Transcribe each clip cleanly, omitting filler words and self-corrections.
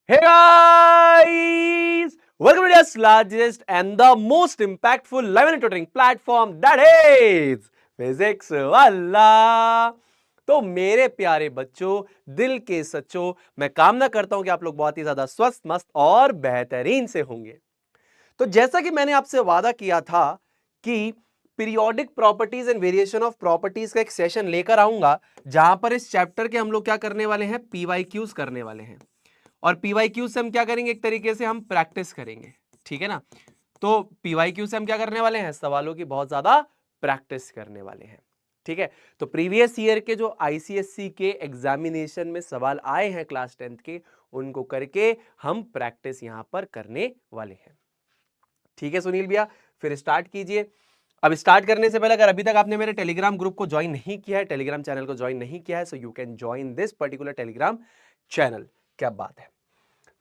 Hey guys! Welcome to India's largest and the most impactful live and tutoring platform that is Physics वाला। तो मेरे प्यारे बच्चों, दिल के सच्चों, मैं कामना करता हूं कि आप लोग बहुत ही ज्यादा स्वस्थ, मस्त और बेहतरीन से होंगे। तो जैसा कि मैंने आपसे वादा किया था कि periodic properties and variation of properties का एक सेशन लेकर आऊंगा, जहां पर इस चैप्टर के हम लोग क्या करने वाले हैं, पीवाईक्यूज करने वाले हैं। और पीवाईक्यू से हम क्या करेंगे, एक तरीके से हम प्रैक्टिस करेंगे। ठीक है ना। तो पीवाईक्यू से हम क्या करने वाले हैं, सवालों की बहुत ज्यादा प्रैक्टिस करने वाले हैं। ठीक है। तो प्रीवियस ईयर के जो आईसीएससी के एग्जामिनेशन में सवाल आए हैं क्लास 10th के, उनको करके हम प्रैक्टिस यहां पर करने वाले हैं। ठीक है सुनील भैया, फिर स्टार्ट कीजिए। अब स्टार्ट करने से पहले अगर अभी तक आपने मेरे टेलीग्राम ग्रुप को ज्वाइन नहीं किया है, टेलीग्राम चैनल को ज्वाइन नहीं किया है, so you can join this particular Telegram channel. क्या बात है।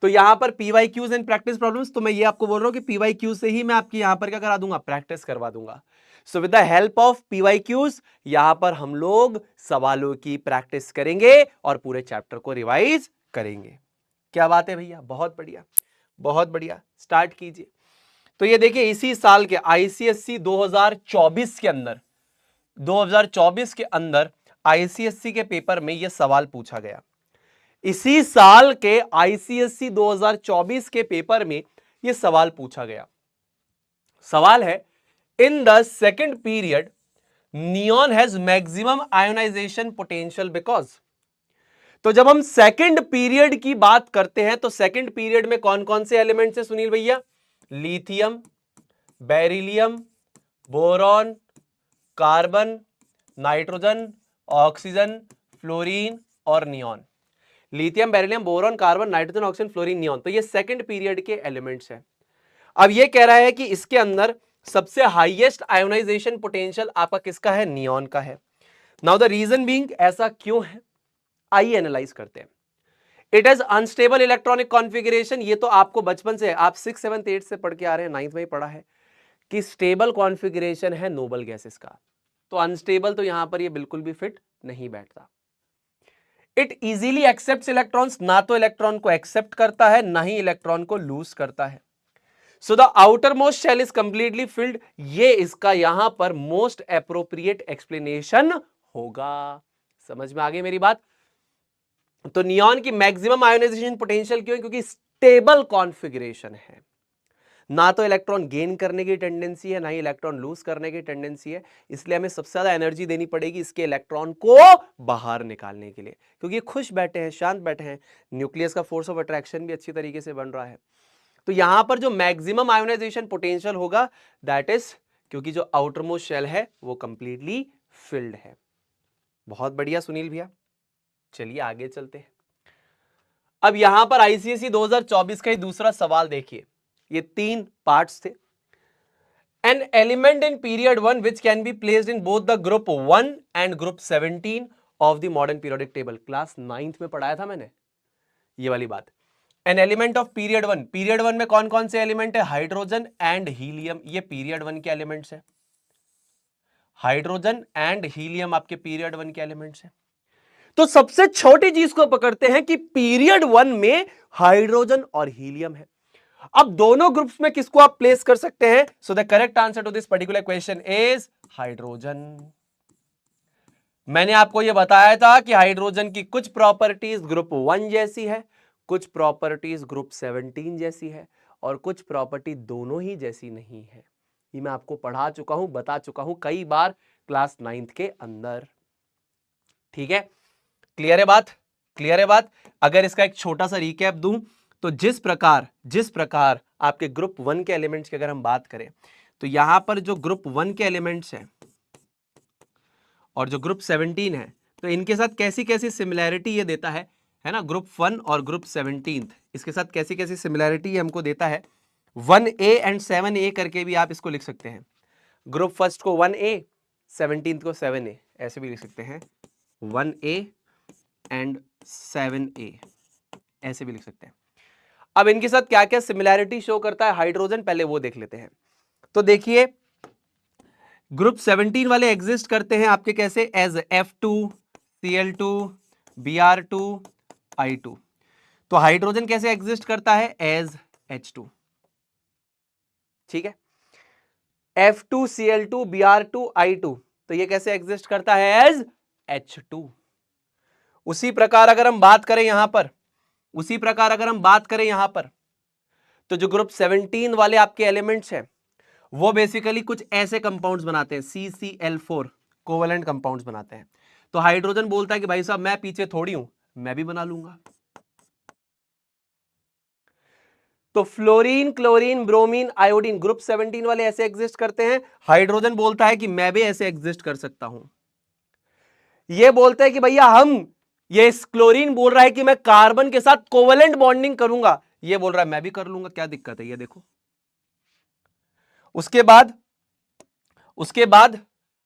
तो यहां पर पीवाईक्यूज एंड प्रैक्टिस प्रॉब्लम्स, तो मैं ये आपको बोल रहा हूं कि पीवाईक्यू से ही मैं आपकी यहां पर क्या करा दूंगा, प्रैक्टिस करवा दूंगा। So with the help of PYQs यहां पर हम लोग सवालों की प्रैक्टिस करेंगे और पूरे चैप्टर को रिवाइज करेंगे। क्या बात है भैया, बहुत बढ़िया, बहुत बढ़िया। स्टार्ट कीजिए। तो ये देखिए, इसी साल के आईसीएससी 2024 के अंदर, 2024 के अंदर आईसीएससी के पेपर में यह सवाल पूछा गया। इसी साल के आईसीएससी 2024 के पेपर में यह सवाल पूछा गया। सवाल है, in the second period neon has maximum ionization potential because. तो जब हम सेकेंड पीरियड की बात करते हैं तो सेकेंड पीरियड में कौन कौन से एलिमेंट्स हैं सुनील भैया? Lithium, beryllium, boron, carbon, nitrogen, oxygen, fluorine और neon. Lithium, beryllium, boron, carbon, nitrogen, oxygen, fluorine, neon. तो ये सेकंड पीरियड के एलिमेंट्स हैं। अब ये कह रहा है कि इसके अंदर सबसे हाईएस्ट आयोनाइजेशन पोटेंशियल आपका किसका है? नियॉन का है। नाउ द रीजन बीइंग, ऐसा क्यों है, आइए एनालाइज करते हैं। It is unstable electronic configuration. ये तो आपको बचपन से, आप 6, 7, 8 से पढ़ के आ रहे हैं, 9th में ही पढ़ा है कि स्टेबल कॉन्फ़िगरेशन है नोबल गैसेस का। तो अनस्टेबल तो यहां पर ये बिल्कुल भी फिट नहीं बैठता। इट इजीली एक्सेप्ट इलेक्ट्रॉन्स, ना तो इलेक्ट्रॉन को एक्सेप्ट करता है ना ही इलेक्ट्रॉन को लूज करता है। So the outermost shell is completely filled. ये इसका यहां पर मोस्ट एप्रोप्रिएट एक्सप्लेनेशन होगा। समझ में आ गई मेरी बात? तो नियॉन की मैक्सिमम आयोनाइजेशन पोटेंशियल क्यों है? क्योंकि स्टेबल कॉन्फ़िगरेशन है। ना तो इलेक्ट्रॉन गेन करने की टेंडेंसी है, ना ही इलेक्ट्रॉन लूज करने की टेंडेंसी है। इसलिए हमें सबसे ज्यादा एनर्जी देनी पड़ेगी इसके इलेक्ट्रॉन को बाहर निकालने के लिए, क्योंकि ये खुश बैठे हैं, शांत बैठे हैं। न्यूक्लियस का फोर्स ऑफ अट्रैक्शन भी अच्छी तरीके से बन रहा है। तो यहां पर जो मैक्सिमम आयोनाइजेशन पोटेंशियल होगा, दैट इज क्योंकि जो आउटर मोस्ट शेल है वो कंप्लीटली फिल्ड है। बहुत बढ़िया सुनील भैया, चलिए आगे चलते हैं। अब यहां पर आईसीएसई 2024 का ही दूसरा सवाल देखिए। ये 3 पार्ट्स थे। An element in period 1 which can be placed in both the group 1 and group 17 of the modern periodic table. Class 9th में पढ़ाया था मैंने ये वाली बात। An element of period 1, period 1 में कौन कौन से एलिमेंट है? हाइड्रोजन एंड हीलियम, ये पीरियड 1 के एलिमेंट्स है। हाइड्रोजन एंड हीलियम आपके पीरियड 1 के एलिमेंट्स है। तो सबसे छोटी चीज को पकड़ते हैं कि पीरियड 1 में हाइड्रोजन और हीलियम है। अब दोनों ग्रुप्स में किसको आप प्लेस कर सकते हैं? So the correct answer to this particular question is hydrogen. मैंने आपको यह बताया था कि हाइड्रोजन की कुछ प्रॉपर्टीज ग्रुप 1 जैसी है, कुछ प्रॉपर्टीज ग्रुप 17 जैसी है, और कुछ प्रॉपर्टी दोनों ही जैसी नहीं है। ये मैं आपको पढ़ा चुका हूं, बता चुका हूं कई बार क्लास 9th के अंदर। ठीक है, क्लियर है बात? क्लियर है बात? अगर इसका एक छोटा सा रिकैप दूं तो जिस प्रकार आपके ग्रुप 1 के एलिमेंट्स की अगर हम बात करें, तो यहां पर जो ग्रुप 1 के एलिमेंट्स हैं और जो ग्रुप 17 है, तो इनके साथ कैसी कैसी सिमिलैरिटी ये देता है ना, ग्रुप 1 और ग्रुप 17 इसके साथ कैसी कैसी सिमिलैरिटी ये हमको देता है। 1A एंड 7A करके भी आप इसको लिख सकते हैं। ग्रुप फर्स्ट को 1A, 17 को 7A, ऐसे भी लिख सकते हैं। 1A एंड 7A, ऐसे भी लिख सकते हैं। अब इनके साथ क्या क्या सिमिलैरिटी शो करता है हाइड्रोजन, पहले वो देख लेते हैं। तो देखिए, ग्रुप 17 वाले एग्जिस्ट करते हैं आपके कैसे? As F2, Cl2, Br2, I2। तो हाइड्रोजन कैसे एग्जिस्ट करता है? As H2। ठीक है, F2Cl2Br2I2, तो ये कैसे एग्जिस्ट करता है? As H2। उसी प्रकार अगर हम बात करें यहां पर, तो जो ग्रुप 17 वाले आपके एलिमेंट्स हैं वो बेसिकली कुछ ऐसे कंपाउंड्स बनाते हैं, CCl4 कोवेलेंट कंपाउंड्स बनाते हैं। तो हाइड्रोजन बोलता है कि भाई साहब मैं पीछे थोड़ी हूं, मैं भी बना लूंगा। तो fluorine, chlorine, bromine, iodine, group 17 वाले ऐसे एग्जिस्ट करते हैं। हाइड्रोजन बोलता है कि मैं भी ऐसे एग्जिस्ट कर सकता हूं। ये बोलते हैं कि भैया ये क्लोरीन बोल रहा है कि मैं कार्बन के साथ कोवेलेंट बॉन्डिंग करूंगा, ये बोल रहा है मैं भी कर लूंगा, क्या दिक्कत है? ये देखो। उसके बाद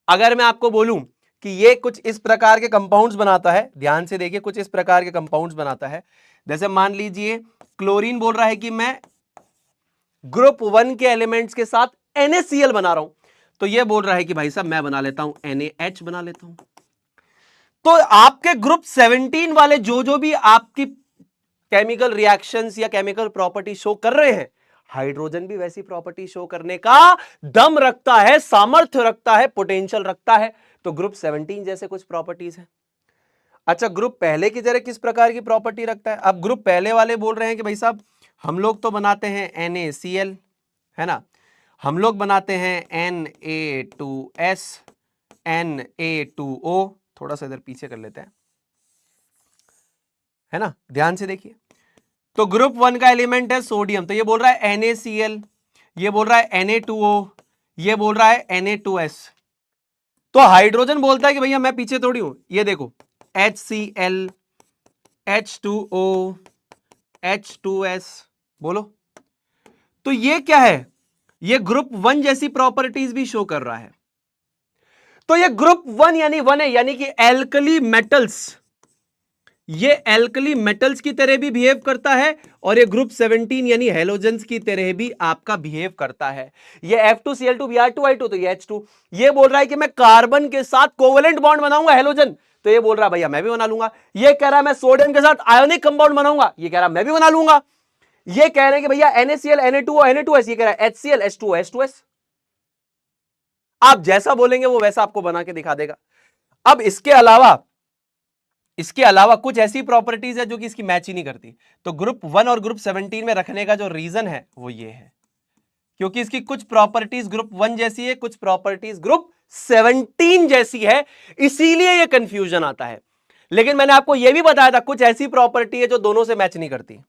अगर मैं आपको बोलूं कि ये कुछ इस प्रकार के कंपाउंड्स बनाता है, ध्यान से देखिए, कुछ इस प्रकार के कंपाउंड्स बनाता है। जैसे मान लीजिए क्लोरीन बोल रहा है कि मैं ग्रुप 1 के एलिमेंट्स के साथ NaCl बना रहा हूं, तो ये बोल रहा है कि भाई साहब मैं बना लेता हूं NaH बना लेता हूं। तो आपके ग्रुप 17 वाले जो भी आपकी केमिकल रिएक्शंस या केमिकल प्रॉपर्टी शो कर रहे हैं, हाइड्रोजन भी वैसी प्रॉपर्टी शो करने का दम रखता है, सामर्थ्य रखता है, पोटेंशियल रखता है। तो ग्रुप 17 जैसे कुछ प्रॉपर्टीज हैं। अच्छा, ग्रुप पहले की तरह किस प्रकार की प्रॉपर्टी रखता है? अब ग्रुप पहले वाले बोल रहे हैं कि भाई साहब हम लोग तो बनाते हैं NaCl, है ना, हम लोग बनाते हैं Na2S, Na2O, थोड़ा सा इधर पीछे कर लेते हैं, है ना, ध्यान से देखिए। तो ग्रुप 1 का एलिमेंट है सोडियम, तो ये बोल रहा है NaCl, ये बोल रहा है Na2O, ये बोल रहा है Na2S। तो हाइड्रोजन बोलता है कि भैया मैं पीछे थोड़ी हूं, ये देखो HCl, H2O, H2S, बोलो। तो ये क्या है? ये ग्रुप 1 जैसी प्रॉपर्टीज भी शो कर रहा है। तो ये ग्रुप 1 यानी 1 है, यानी कि एल्कली मेटल्स, ये एल्कली मेटल्स की तरह भी बिहेव करता है, और ये ग्रुप 17 यानी हेलोजेंस की तरह भी आपका बिहेव करता है। ये F2Cl2Br2I2, तो ये H2, ये बोल रहा है कि मैं कार्बन के साथ कोवेलेंट बॉन्ड बनाऊंगा हेलोजन, तो ये बोल रहा है भैया मैं भी बना लूंगा। ये कह रहा है मैं सोडियम के साथ आयोनिक कंपाउंड बनाऊंगा, ये कह रहा है मैं भी बना लूंगा। ये कह रहे हैं कि भैया NaCl, Na2O, Na2S, ये कह रहा है HCl, H2O, H2S। आप जैसा बोलेंगे वो वैसा आपको बना के दिखा देगा। अब इसके अलावा कुछ ऐसी प्रॉपर्टीज है जो कि इसकी मैच ही नहीं करती। तो ग्रुप 1 और ग्रुप 17 में रखने का जो रीजन है वो ये है, क्योंकि इसकी कुछ प्रॉपर्टीज ग्रुप 1 जैसी है, कुछ प्रॉपर्टीज ग्रुप 17 जैसी है, इसीलिए ये कंफ्यूजन आता है। लेकिन मैंने आपको यह भी बताया था कुछ ऐसी प्रॉपर्टी है जो दोनों से मैच नहीं करती,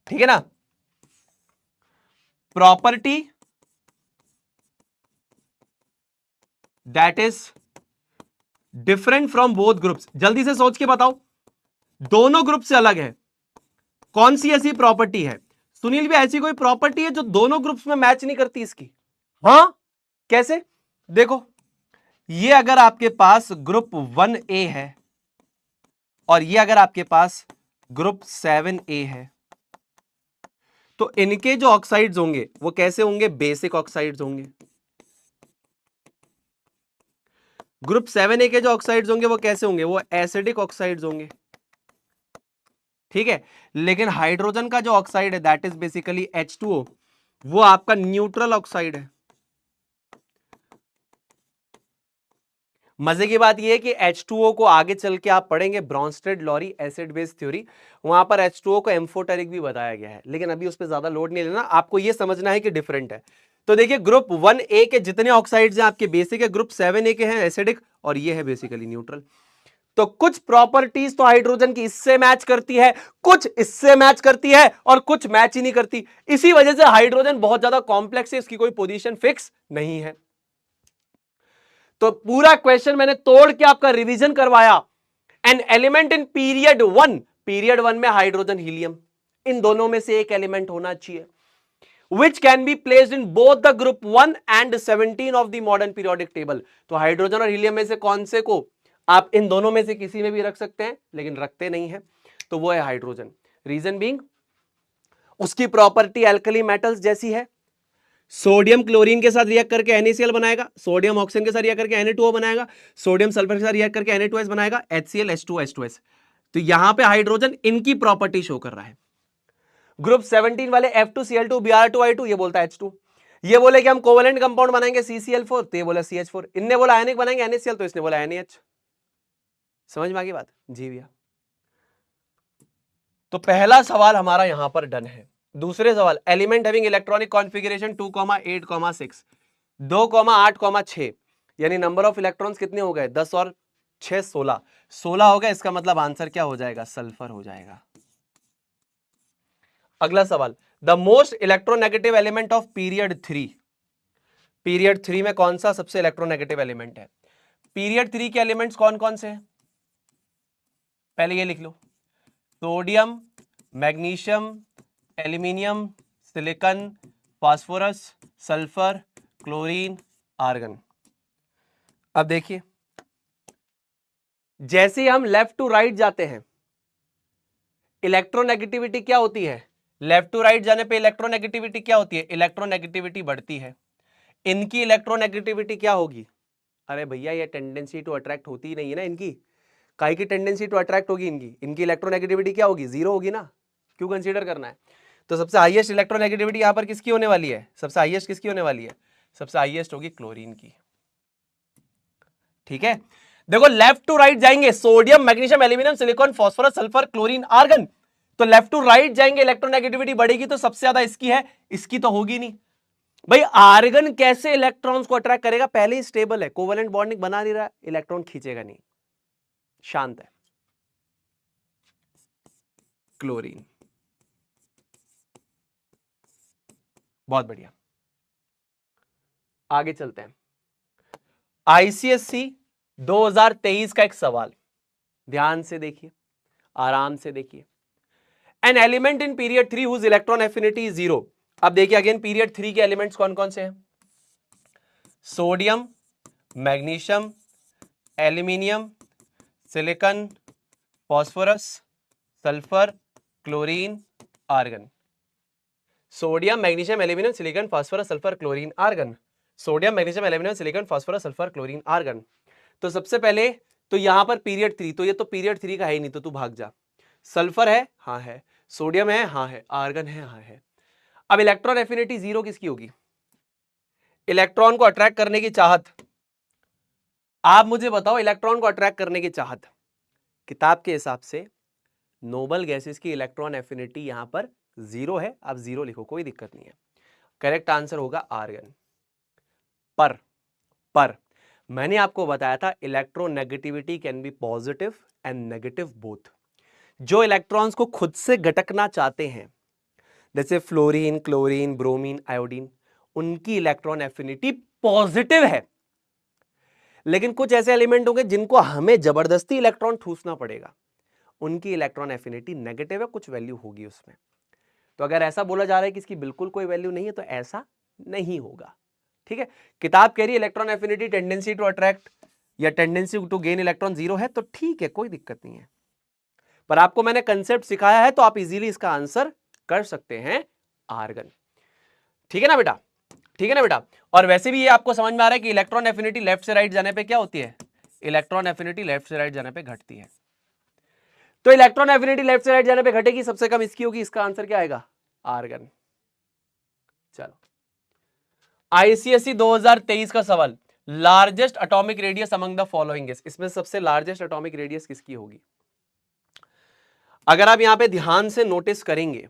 ठीक है ना। Property that is different from both groups, जल्दी से सोच के बताओ, दोनों ग्रुप से अलग है, कौन सी ऐसी प्रॉपर्टी है? सुनील भी ऐसी कोई प्रॉपर्टी है जो दोनों ग्रुप्स में मैच नहीं करती इसकी? हां, कैसे? देखो, ये अगर आपके पास ग्रुप 1A है और ये अगर आपके पास ग्रुप 7A है, तो इनके जो ऑक्साइड्स होंगे वो कैसे होंगे? बेसिक ऑक्साइड्स होंगे। ग्रुप 7A के जो ऑक्साइड्स होंगे वो कैसे होंगे? वो एसिडिक ऑक्साइड्स होंगे, ठीक है। लेकिन हाइड्रोजन का जो ऑक्साइड है दैट इज बेसिकली H2O, वो आपका न्यूट्रल ऑक्साइड है। मजे की बात यह है कि H2O को आगे चल के आप पढ़ेंगे Bronsted Lowry acid base theory, वहां पर H2O को एम्फोटेरिक भी बताया गया है, लेकिन अभी उस पर ज्यादा लोड नहीं लेना, आपको यह समझना है कि डिफरेंट है। तो देखिए, ग्रुप 1A के जितने ऑक्साइड्स हैं आपके बेसिक है, ग्रुप 7A के हैं एसिडिक, और ये है बेसिकली न्यूट्रल। तो कुछ प्रॉपर्टीज तो हाइड्रोजन की इससे मैच करती है, कुछ इससे मैच करती है, और कुछ मैच ही नहीं करती। इसी वजह से हाइड्रोजन बहुत ज्यादा कॉम्प्लेक्स है, इसकी कोई पोजीशन फिक्स नहीं है। तो पूरा क्वेश्चन मैंने तोड़ के आपका रिवीजन करवाया। एन एलिमेंट इन पीरियड 1 में हाइड्रोजन हीलियम, इन दोनों में से एक एलिमेंट होना चाहिए, which can be placed in both the group 1 and 17 of the modern periodic table। तो हाइड्रोजन और हीलियम में से कौन से को आप इन दोनों में से किसी में भी रख सकते हैं, लेकिन रखते नहीं है, तो वो है हाइड्रोजन। रीजन बीइंग उसकी प्रॉपर्टी एल्कली मेटल्स जैसी है, सोडियम क्लोरीन के साथ रिएक्ट करके NaCl बनाएगा, सोडियम ऑक्सीजन के साथ रिएक्ट करके Na2O बनाएगा, सोडियम सल्फर के साथ रिएक्ट करके Na2S बनाएगा, HCl, H2O, H2S। तो यहां पे हाइड्रोजन इनकी प्रॉपर्टी शो कर रहा है। ग्रुप 17 वाले F2Cl2 Br2I2, ये बोलता है H2। ये बोले कि हम कोवेलेंट कंपाउंड बनाएंगे CCl4, तो ये बोला CH4। इनने बोला आयनिक बनाएंगे NaCl, तो इसने बोला NaH। समझ में आ गई बात? जी भैया। तो पहला सवाल हमारा यहां पर डन है। दूसरे सवाल, एलिमेंट हैविंग इलेक्ट्रॉनिक कॉन्फ़िगरेशन 2,8,6 2,8,6 यानी नंबर ऑफ इलेक्ट्रॉन्स कितने हो गए? 10 और 6 16 16 हो गया। इसका मतलब आंसर क्या हो जाएगा? सल्फर हो जाएगा। अगला सवाल, the most electronegative element of period 3। Period 3 में कौन सा सबसे इलेक्ट्रोनेगेटिव एलिमेंट है? पीरियड 3 के एलिमेंट्स कौन कौन से हैं? पहले ये लिख लो, sodium, magnesium, aluminium, silicon, phosphorus, sulphur, chlorine, argon. अब देखिए, जैसे ही हम लेफ्ट टू राइट जाते हैं, इलेक्ट्रोनेगेटिविटी क्या होती है? लेफ्ट टू राइट जाने पे इलेक्ट्रोनेगेटिविटी क्या होती है? इलेक्ट्रोनेगेटिविटी बढ़ती है। इनकी इलेक्ट्रोनेगेटिविटी क्या होगी? अरे भैया, ये टेंडेंसी टू अट्रैक्ट होती ही नहीं है ना इनकी। काहे की टेंडेंसी टू अट्रैक्ट होगी इनकी? इनकी इलेक्ट्रोनेगेटिविटी क्या होगी? जीरो होगी ना। क्यों कंसीडर करना है? तो सबसे हाईएस्ट इलेक्ट्रोनेगेटिविटी यहां पर किसकी होने वाली है? सबसे हाईएस्ट किसकी होने वाली है? सबसे हाईएस्ट होगी क्लोरीन की। ठीक है, देखो लेफ्ट टू राइट जाएंगे, sodium, magnesium, aluminium, silicon, phosphorus, sulphur, chlorine, argon. तो लेफ्ट टू राइट जाएंगे, इलेक्ट्रोनेगेटिविटी बढ़ेगी, तो सबसे ज्यादा इसकी है, इसकी तो होगी नहीं। भाई आर्गन कैसे इलेक्ट्रॉन्स को अट्रैक्ट करेगा? पहले ही स्टेबल है, कोवेलेंट बॉन्डिंग बना नहीं रहा, इलेक्ट्रॉन खींचेगा नहीं, शांत है। क्लोरीन, बहुत बढ़िया। आगे चलते हैं। आईसीएससी 2023 का एक सवाल, ध्यान से देखिए, आराम से देखिए। An element in period 3 whose electron affinity 0। अब देखिए अगेन, पीरियड 3 के एलिमेंट्स कौन कौन से हैं? Sodium, magnesium, aluminium, silicon, phosphorus, sulphur, chlorine, argon. Sodium, magnesium, aluminium, silicon, phosphorus, sulphur, chlorine, argon. Sodium, magnesium, aluminium, silicon, phosphorus, sulphur, chlorine, argon. तो सबसे पहले तो यहां पर पीरियड 3, तो ये तो पीरियड 3 का है ही नहीं, तो तू भाग जा। सल्फर है? हाँ है। सोडियम है? हाँ है। आर्गन है? हाँ है। अब इलेक्ट्रॉन एफिनिटी 0 किसकी होगी? इलेक्ट्रॉन को अट्रैक्ट करने की चाहत, आप मुझे बताओ, इलेक्ट्रॉन को अट्रैक्ट करने की चाहत, किताब के हिसाब से नोबल गैसेस की इलेक्ट्रॉन एफिनिटी यहां पर 0 है। आप 0 लिखो, कोई दिक्कत नहीं है। करेक्ट आंसर होगा आर्गन। पर मैंने आपको बताया था electronegativity can be positive and negative both. जो इलेक्ट्रॉन्स को खुद से घटकना चाहते हैं, जैसे फ्लोरीन, क्लोरीन, ब्रोमीन, आयोडीन, उनकी इलेक्ट्रॉन एफिनिटी पॉजिटिव है। लेकिन कुछ ऐसे एलिमेंट होंगे जिनको हमें जबरदस्ती इलेक्ट्रॉन ठूसना पड़ेगा, उनकी इलेक्ट्रॉन एफिनिटी नेगेटिव है, कुछ वैल्यू होगी उसमें। तो अगर ऐसा बोला जा रहा है कि इसकी बिल्कुल कोई वैल्यू नहीं है, तो ऐसा नहीं होगा। ठीक है, किताब कह रही है electron affinity tendency to attract या टेंडेंसी टू गेन इलेक्ट्रॉन 0 है, तो ठीक है, कोई दिक्कत नहीं है। पर आपको मैंने कंसेप्ट सिखाया है, तो आप इजीली इसका आंसर कर सकते हैं, आर्गन। ठीक है ना बेटा? ठीक है ना बेटा? और वैसे भी ये आपको समझ में आ रहा है कि इलेक्ट्रॉन एफिनिटी लेफ्ट से राइट जाने पे क्या होती है? इलेक्ट्रॉन एफिनिटी लेफ्ट से राइट जाने पे घटती है। तो इलेक्ट्रॉन एफिनिटी लेफ्ट से राइट जाने पे घटेगी, सबसे कम इसकी होगी, इसका आंसर क्या आएगा? आर्गन। चलो, आईसीएसई 2023 का सवाल, largest atomic radius among the following is. इसमें सबसे लार्जेस्ट एटॉमिक रेडियस किसकी होगी? अगर आप यहां पे ध्यान से नोटिस करेंगे,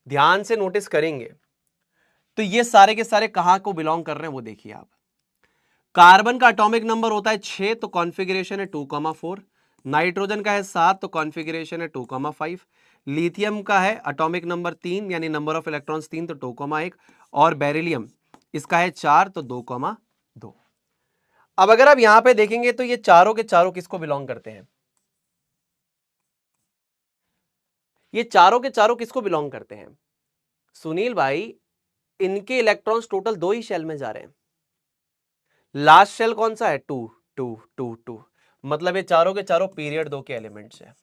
ध्यान से नोटिस करेंगे, तो ये सारे के सारे कहां को बिलोंग कर रहे हैं वो देखिए आप। कार्बन का एटॉमिक नंबर होता है 6, तो कॉन्फ़िगरेशन है 2,4। नाइट्रोजन का है 7, तो कॉन्फ़िगरेशन है 2,5। लिथियम का है एटॉमिक नंबर 3, यानी नंबर ऑफ इलेक्ट्रॉन्स 3, तो 2,1। और बेरिलियम इसका है 4, तो 2,2। अब अगर आप यहां पे देखेंगे तो ये चारों के चारों किसको बिलोंग करते हैं? ये चारों के चारों किसको बिलोंग करते हैं? सुनील भाई, इनके इलेक्ट्रॉन्स टोटल 2 ही शेल में जा रहे हैं। लास्ट शेल कौन सा है? 2 2 2 2। मतलब ये चारों के चारों पीरियड 2 के एलिमेंट्स हैं।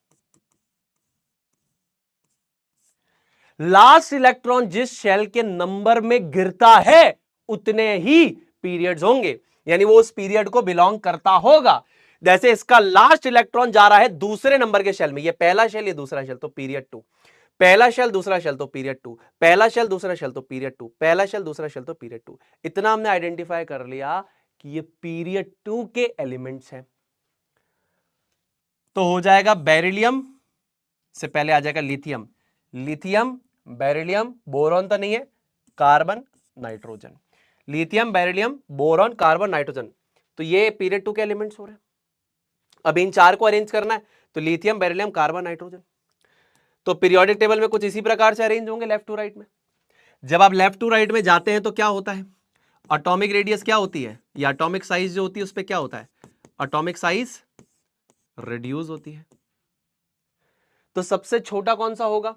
लास्ट इलेक्ट्रॉन जिस शेल के नंबर में गिरता है, उतने ही पीरियड्स होंगे, यानी वो उस पीरियड को बिलोंग करता होगा। जैसे इसका लास्ट इलेक्ट्रॉन जा रहा है दूसरे नंबर के शेल में, ये पहला शेल ये दूसरा शेल, तो पीरियड 2, पहला शेल दूसरा शेल तो पीरियड 2, पहला शेल दूसरा शेल तो पीरियड 2, पहला शेल दूसरा शेल तो पीरियड 2। इतना हमने आइडेंटिफाई कर लिया कि ये पीरियड 2 के एलिमेंट्स हैं। तो हो जाएगा बेरिलियम से पहले आ जाएगा लिथियम, लिथियम बेरिलियम बोरॉन तो नहीं है, carbon nitrogen, lithium beryllium boron carbon nitrogen, तो ये पीरियड 2 के एलिमेंट्स हो रहे हैं। अब इन चार को अरेंज करना है, तो लिथियम बेरिलियम कार्बन नाइट्रोजन, तो पीरियोडिक टेबल में कुछ इसी प्रकार से अरेंज होंगे लेफ्ट टू राइट में। जब आप लेफ्ट टू राइट में जाते हैं तो क्या होता है, एटॉमिक रेडियस क्या होती है, या एटॉमिक साइज जो होती है उस पर क्या होता है, एटॉमिक साइज रिड्यूस होती है। तो सबसे छोटा कौन सा होगा,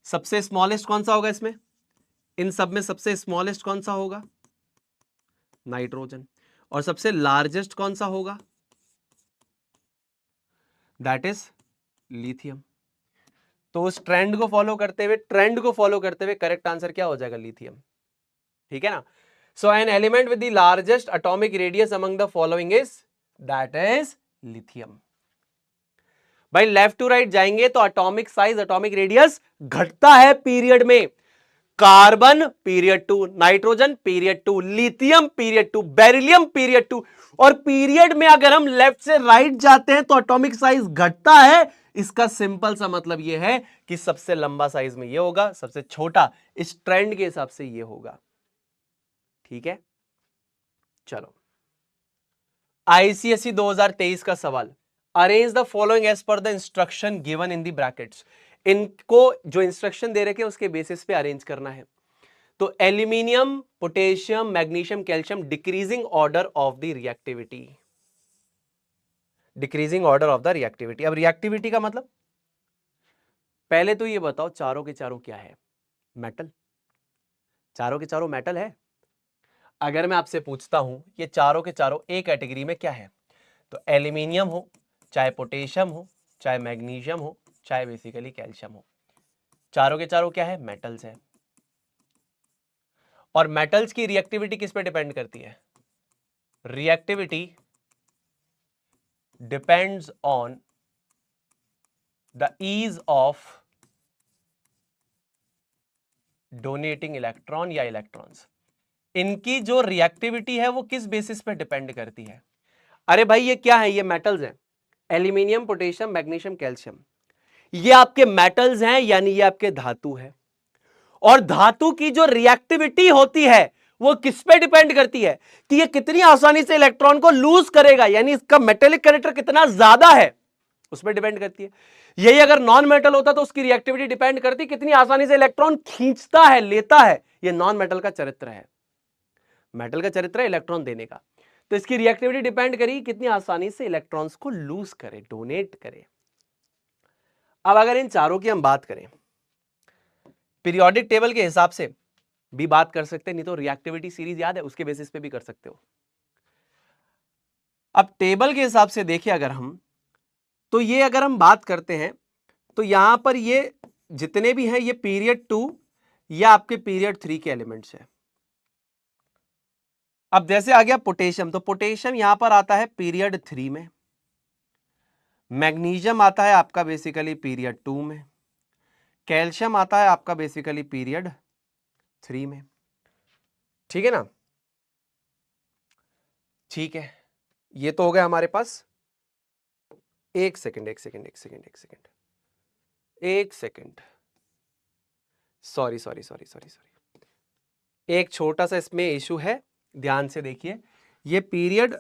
सबसे स्मॉलेस्ट कौन सा होगा इसमें, इन सब में सबसे स्मॉलेस्ट कौन सा होगा, नाइट्रोजन, और सबसे लार्जेस्ट कौन सा होगा, दैट इज लिथियम। तो उस ट्रेंड को फॉलो करते हुए करेक्ट आंसर क्या हो जाएगा, लिथियम। ठीक है ना। So an element with the largest atomic radius among the following is, that is lithium. भाई लेफ्ट टू राइट जाएंगे तो एटॉमिक साइज एटॉमिक रेडियस घटता है पीरियड में, carbon period 2, nitrogen period 2, lithium period 2, beryllium period 2, और period में अगर हम लेफ्ट से राइट जाते हैं तो एटॉमिक साइज घटता है। इसका सिंपल सा मतलब यह है कि सबसे लंबा साइज में यह होगा, सबसे छोटा इस ट्रेंड के हिसाब से यह होगा। ठीक है, चलो आईसीएसई 2023 का सवाल, arrange the following as per the instruction given in the brackets. इनको जो इंस्ट्रक्शन दे रखे हैं उसके बेसिस पे अरेंज करना है। तो aluminium potassium magnesium calcium, decreasing order of the reactivity, decreasing order of the reactivity. अब रिएक्टिविटी का मतलब, पहले तो ये बताओ चारों के चारों क्या है, मेटल, चारों के चारों मेटल है। अगर मैं आपसे पूछता हूं ये चारों के चारों एक कैटेगरी में क्या है, तो एल्यूमिनियम हो, चाहे पोटेशियम हो, चाहे मैग्नीशियम हो, चाहे बेसिकली कैल्शियम हो, चारों के चारों क्या है, मेटल्स है। और मेटल्स की रिएक्टिविटी किस पे डिपेंड करती है, reactivity depends on the ease of donating electron या इलेक्ट्रॉन्स। इनकी जो रिएक्टिविटी है वो किस बेसिस पे डिपेंड करती है। अरे भाई ये क्या है, ये मेटल्स हैं, एल्यूमिनियम पोटेशियम मैग्नीशियम कैल्शियम, ये आपके मेटल्स हैं, यानी ये आपके धातु है। और धातु की जो रिएक्टिविटी होती है वो किस पे डिपेंड करती है, कि ये कितनी आसानी से इलेक्ट्रॉन को लूज करेगा, यानी इसका मेटेलिक कैरेक्टर कितना ज्यादा है उस पर डिपेंड करती है। यही अगर नॉन मेटल होता तो उसकी रिएक्टिविटी डिपेंड करती कितनी आसानी से इलेक्ट्रॉन खींचता है, लेता है। ये नॉन मेटल का चरित्र है, मेटल का चरित्र है इलेक्ट्रॉन देने का, तो इसकी रिएक्टिविटी डिपेंड करेगी कितनी आसानी से इलेक्ट्रॉन्स को लूज करे, डोनेट करे। अब अगर इन चारों की हम बात करें, पीरियोडिक टेबल के हिसाब से भी बात कर सकते हैं, नहीं तो रिएक्टिविटी सीरीज याद है उसके बेसिस पे भी कर सकते हो। अब टेबल के हिसाब से देखिए अगर हम, तो ये अगर हम बात करते हैं तो यहां पर ये जितने भी हैं ये पीरियड 2 या आपके पीरियड 3 के एलिमेंट्स हैं। अब जैसे आ गया पोटेशियम, तो पोटेशियम यहां पर आता है पीरियड 3 में, मैग्नीशियम आता है आपका बेसिकली पीरियड 2 में, कैल्शियम आता है आपका बेसिकली पीरियड 3 में। ठीक है ना, ठीक है, ये तो हो गया हमारे पास। एक सेकंड सॉरी, एक छोटा सा इसमें इशू है, ध्यान से देखिए। ये पीरियड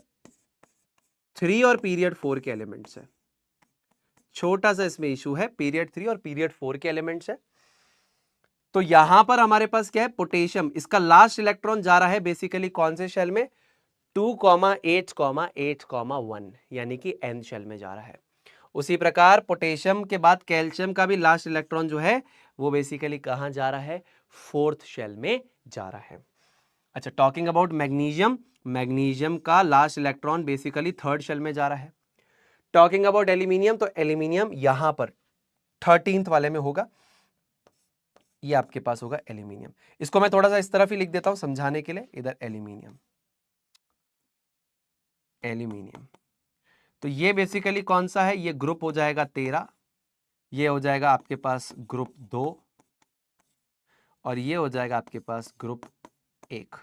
3 और पीरियड 4 के एलिमेंट्स है, छोटा सा इसमें इशू है, पीरियड 3 और पीरियड 4 के एलिमेंट्स है। तो यहां पर हमारे पास क्या है, पोटेशियम, इसका लास्ट इलेक्ट्रॉन जा रहा है बेसिकली कौन से शेल में, 2,8,8,1 यानी कि n शेल में जा रहा है। उसी प्रकार पोटेशियम के बाद कैल्शियम का भी लास्ट इलेक्ट्रॉन जो है वो बेसिकली कहां जा रहा है, 4th शेल में जा रहा है। अच्छा, टॉकिंग अबाउट मैग्नीशियम, मैग्नीशियम का last electron basically 3rd shell में जा रहा है। टॉकिंग अबाउट एल्यूमिनियम, तो एल्यूमिनियम यहां पर 13th वाले में होगा, ये आपके पास होगा एल्यूमिनियम। इसको मैं थोड़ा सा इस तरफ ही लिख देता हूं समझाने के लिए, इधर एल्यूमिनियम, एल्यूमिनियम। तो ये बेसिकली कौन सा है, ये ग्रुप हो जाएगा 13, ये हो जाएगा आपके पास ग्रुप 2 और ये हो जाएगा आपके पास ग्रुप 1।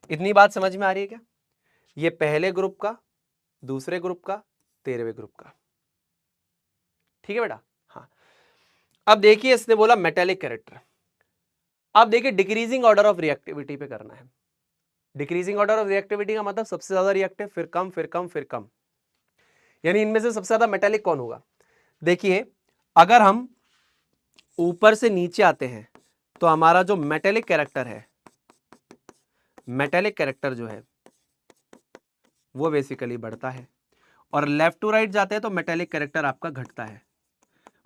इतनी बात समझ में आ रही है क्या? ये पहले ग्रुप का, दूसरे ग्रुप का, 13वें ग्रुप का। ठीक है बेटा? हाँ। अब देखिए इसने बोला मेटेलिक कैरेक्टर। अब देखिए डिक्रीजिंग ऑर्डर ऑफ रिएक्टिविटी पे करना है। डिक्रीजिंग ऑर्डर ऑफ रिएक्टिविटी का मतलब सबसे ज्यादा रिएक्टिव, फिर कम, फिर कम, फिर कम। यानी इनमें से सबसे ज्यादा मेटेलिक कौन होगा? देखिए अगर हम ऊपर से नीचे आते हैं तो हमारा जो मेटेलिक कैरेक्टर है, मेटेलिक कैरेक्टर जो है वो बेसिकली बढ़ता है, और लेफ्ट टू राइट जाते हैं तो मेटेलिक कैरेक्टर आपका घटता है।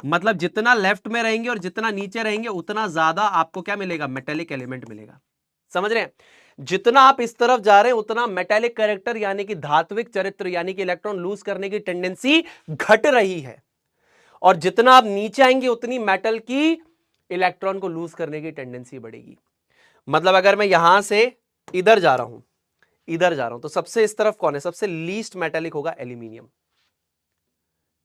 मतलब जितना लेफ्ट में रहेंगे और जितना नीचे रहेंगे उतना ज्यादा आपको क्या मिलेगा? मेटेलिक एलिमेंट मिलेगा। समझ रहे हैं? जितना आप इस तरफ जा रहे हैं उतना मेटेलिक कैरेक्टर यानी कि धात्विक चरित्र यानी कि इलेक्ट्रॉन लूज करने की टेंडेंसी घट रही है, और जितना आप नीचे आएंगे उतनी मेटल की इलेक्ट्रॉन को लूज करने की टेंडेंसी बढ़ेगी। मतलब अगर मैं यहां से इधर जा रहा हूं, इधर जा रहा हूं, तो सबसे इस तरफ कौन है? सबसे लीस्ट मेटेलिक होगा एल्यूमिनियम।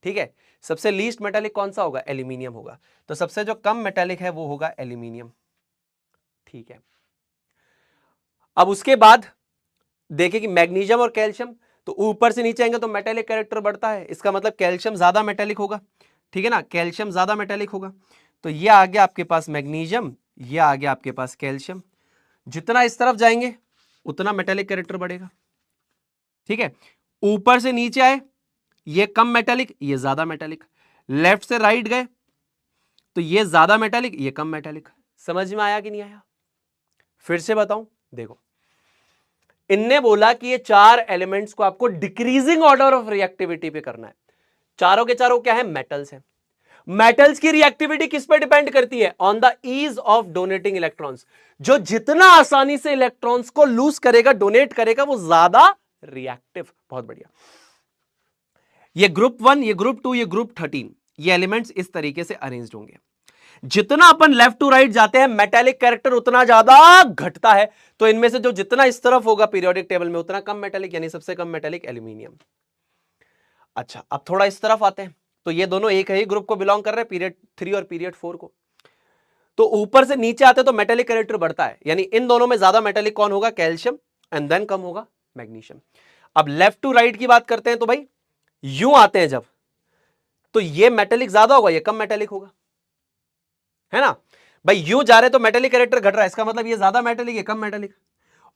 ठीक है? सबसे लीस्ट मेटेलिक कौन सा होगा? एल्यूमिनियम होगा। तो सबसे जो कम मेटेलिक है वो होगा एल्यूमिनियम। ठीक है? अब उसके बाद देखिए कि मैग्नीशियम और कैल्शियम, तो ऊपर से नीचे आएंगे तो मेटेलिक कैरेक्टर बढ़ता है, इसका मतलब कैल्शियम ज्यादा मेटेलिक होगा। ठीक है ना? कैल्शियम ज्यादा मेटेलिक होगा। तो ये आ गया आपके पास मैग्नीशियम, ये आ गया आपके पास कैल्शियम। जितना इस तरफ जाएंगे उतना मेटेलिक कैरेक्टर बढ़ेगा। ठीक है? ऊपर से नीचे आए, ये कम मेटेलिक, ये ज्यादा मेटेलिक। लेफ्ट से राइट गए तो ये ज्यादा मेटेलिक, ये कम मेटेलिक। समझ में आया कि नहीं आया? फिर से बताऊं, देखो इनने बोला कि ये 4 एलिमेंट्स को आपको डिक्रीजिंग ऑर्डर ऑफ रिएक्टिविटी पे करना है। चारों के चारों क्या है? मेटल्स हैं। मेटल्स की रिएक्टिविटी किस पे डिपेंड करती है? On the ease of donating electrons. जो जितना आसानी से इलेक्ट्रॉन्स को लूज करेगा, डोनेट करेगा, वो ज्यादा रिएक्टिव। बहुत बढ़िया। ये ग्रुप 1, ये ग्रुप 2, ये ग्रुप 13, ये एलिमेंट्स इस तरीके से अरेंज्ड होंगे। जितना अपन लेफ्ट टू राइट जाते हैं मेटेलिक कैरेक्टर उतना ज्यादा घटता है। तो इनमें से जो जितना इस तरफ होगा पीरियोडिक टेबल में उतना कम मेटेलिक, यानी सबसे कम मेटेलिक एल्यूमिनियम। अच्छा, अब थोड़ा इस तरफ आते हैं, तो ये दोनों एक ही ग्रुप को बिलोंग कर रहे हैं, पीरियड 3 और पीरियड 4 को। तो ऊपर से नीचे आते तो मेटेलिक कैरेक्टर बढ़ता है, यानी इन दोनों में ज्यादा मेटेलिक कौन होगा? कैल्शियम, एंड देन कम होगा मैग्नीशियम। अब लेफ्ट टू राइट की बात करते हैं तो भाई यूं आते हैं जब, तो ये मेटेलिक ज्यादा होगा, ये कम मेटेलिक होगा, है ना भाई? यूं जा रहे तो मेटेलिक कैरेक्टर घट रहा है, इसका मतलब ये ज्यादा मेटेलिक, ये कम मेटेलिक।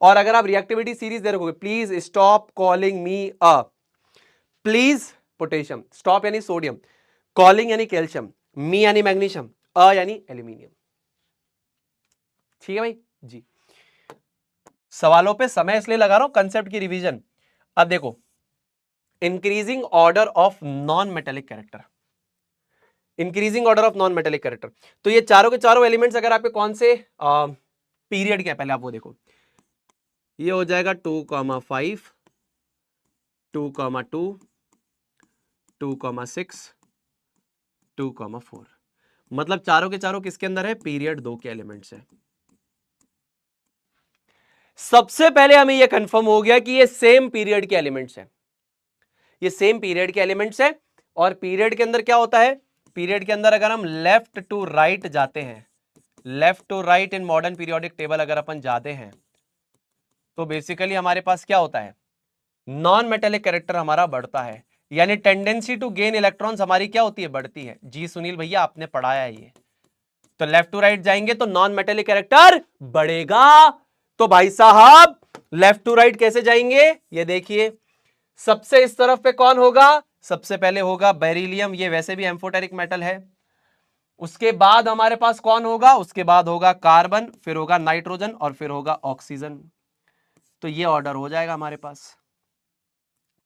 और अगर आप रिएक्टिविटी सीरीज दे रखोगे, please stop calling me a, please potassium, stop यानी सोडियम, कॉलिंग यानी कैल्शियम, मी यानी मैग्नीशियम, अ यानी एल्यूमिनियम। ठीक है भाई जी? सवालों पे समय इसलिए लगा रहा हूं, कंसेप्ट की रिवीजन। अब देखो increasing order of non metallic character, increasing order of non metallic character. तो ये चारों के चारों एलिमेंट्स अगर आपके कौन से पीरियड के, पहले आप वो देखो, ये हो जाएगा 2,5, 2,2, 2,6, 2,4। मतलब चारों के चारों किसके अंदर है? पीरियड 2 के एलिमेंट्स है। सबसे पहले हमें यह कंफर्म हो गया कि ये सेम पीरियड के एलिमेंट्स हैं, ये सेम पीरियड के एलिमेंट्स हैं। और पीरियड के अंदर क्या होता है? पीरियड के अंदर अगर हम लेफ्ट टू राइट जाते हैं, left to right in modern periodic table अगर अपन जाते हैं तो बेसिकली हमारे पास क्या होता है? नॉन मेटेलिक कैरेक्टर हमारा बढ़ता है, यानी टेंडेंसी टू गेन इलेक्ट्रॉन्स हमारी क्या होती है? बढ़ती है। जी सुनील भैया आपने पढ़ाया है ये। तो लेफ्ट टू राइट जाएंगे तो नॉन मेटेलिक कैरेक्टर बढ़ेगा। तो भाई साहब लेफ्ट टू राइट कैसे जाएंगे? ये देखिए, सबसे इस तरफ पे कौन होगा? सबसे पहले होगा बेरिलियम, ये वैसे भी एम्फोटेरिक मेटल है। उसके बाद हमारे पास कौन होगा? उसके बाद होगा कार्बन, फिर होगा नाइट्रोजन और फिर होगा ऑक्सीजन। तो ये ऑर्डर हो जाएगा हमारे पास।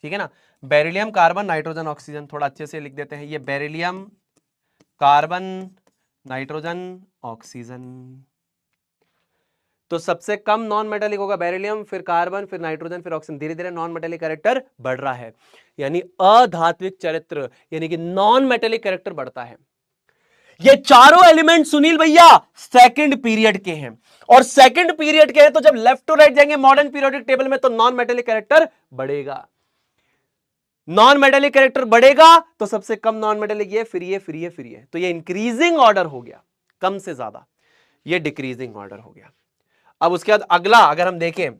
ठीक है ना? Beryllium, carbon, nitrogen, oxygen. थोड़ा अच्छे से लिख देते हैं, ये बेरिलियम, कार्बन, नाइट्रोजन, ऑक्सीजन। तो सबसे कम नॉन मेटेलिक होगा बेरिलियम, फिर कार्बन, फिर नाइट्रोजन, फिर ऑक्सीजन। धीरे धीरे नॉन मेटेलिक कैरेक्टर बढ़ रहा है, यानी अधात्विक चरित्र यानी कि नॉन मेटेलिक कैरेक्टर बढ़ता है। ये चारों एलिमेंट सुनील भैया सेकंड पीरियड के हैं, और सेकंड पीरियड के हैं तो जब लेफ्ट टू राइट जाएंगे मॉडर्न पीरियोडिक टेबल में तो नॉन मेटेलिक कैरेक्टर बढ़ेगा। नॉन मेटेलिक कैरेक्टर बढ़ेगा तो सबसे कम नॉन मेटेलिक ये, फिर ये, फिर ये, फिर ये, तो ये इंक्रीजिंग ऑर्डर हो गया, कम से ज्यादा, ये डिक्रीजिंग ऑर्डर हो गया। अब उसके बाद अगला अगर हम देखें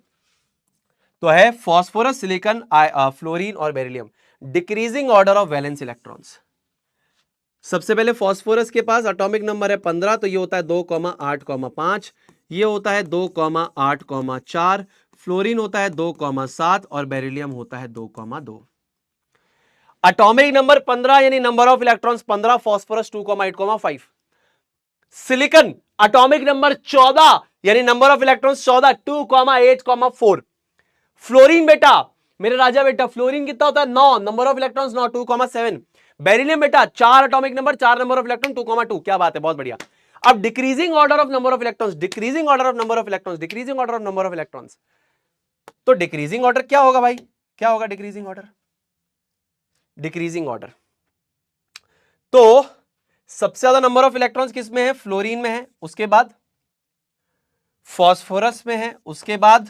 तो है फॉस्फोरस, सिलिकॉन, फ्लोरीन और beryllium, decreasing order of valence electrons. सबसे पहले फॉस्फोरस के पास एटॉमिक नंबर है 15, तो ये होता है 2,8,5, ये होता है 2,8,4, फ्लोरीन होता है 2,7 और बेरिलियम होता है 2,2। एटॉमिक नंबर 15 यानी number of electrons 15, phosphorus 2,8,5। Silicon atomic number 14 यानी नंबर ऑफ इलेक्ट्रॉन्स 14, 2,8,4। फ्लोरीन बेटा, मेरे राजा बेटा, फ्लोरीन कितना होता है 9, नंबर ऑफ इलेक्ट्रॉन्स 9, 2,7। बेरिलियम बेटा 4 atomic number, 4 number of electron 2,2। क्या बात है, बहुत बढ़िया। अब decreasing order of number of electrons, decreasing order of number of electrons, decreasing order of number of electrons, तो डिक्रीजिंग ऑर्डर क्या होगा भाई, क्या होगा डिक्रीजिंग ऑर्डर? डिक्रीजिंग ऑर्डर तो सबसे ज्यादा नंबर ऑफ इलेक्ट्रॉन्स किस में है, फ्लोरीन में है, उसके बाद फॉस्फोरस में है, उसके बाद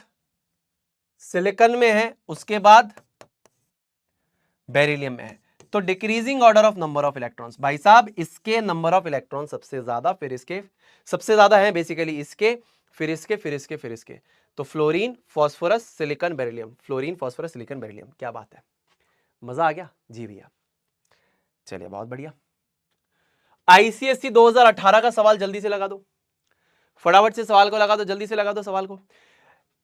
सिलिकॉन में है, उसके बाद बेरिलियम में है। तो decreasing order of number of electrons, भाई साहब इसके नंबर ऑफ इलेक्ट्रॉन सबसे ज्यादा, फिर इसके सबसे ज्यादा है बेसिकली इसके, फिर इसके, फिर इसके, फिर इसके। तो fluorine, phosphorus, silicon, beryllium, fluorine, phosphorus, silicon, beryllium. क्या बात है, मजा आ गया जी भैया। चलिए बहुत बढ़िया। आईसीएससी 2018 का सवाल जल्दी से लगा दो, फटाफट से सवाल को लगा दो, जल्दी से लगा दो सवाल को।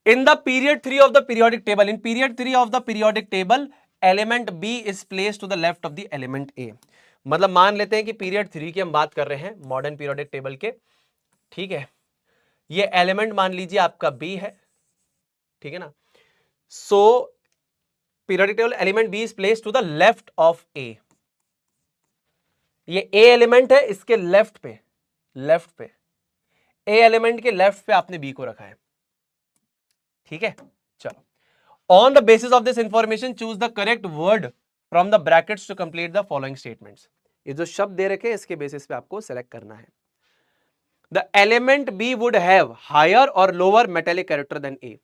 In the period 3 of the periodic table, in period 3 of the periodic table element B is placed to the left of the element A. मतलब मान लेते हैं कि पीरियड 3 की हम बात कर रहे हैं मॉडर्न पीरियोडिक टेबल के, ठीक है, ये एलिमेंट मान लीजिए आपका बी है, ठीक है ना। So periodic table element B is placed to the left of A, ये ए एलिमेंट है, इसके लेफ्ट पे, लेफ्ट पे ए एलिमेंट के लेफ्ट पे आपने बी को रखा है, ठीक है। चलो, on the basis of this information choose the correct word from the brackets to complete the following statements. ये जो शब्द दे रखे हैं इसके बेसिस पे आपको सेलेक्ट करना है। The element B would have higher और lower metallic character than A.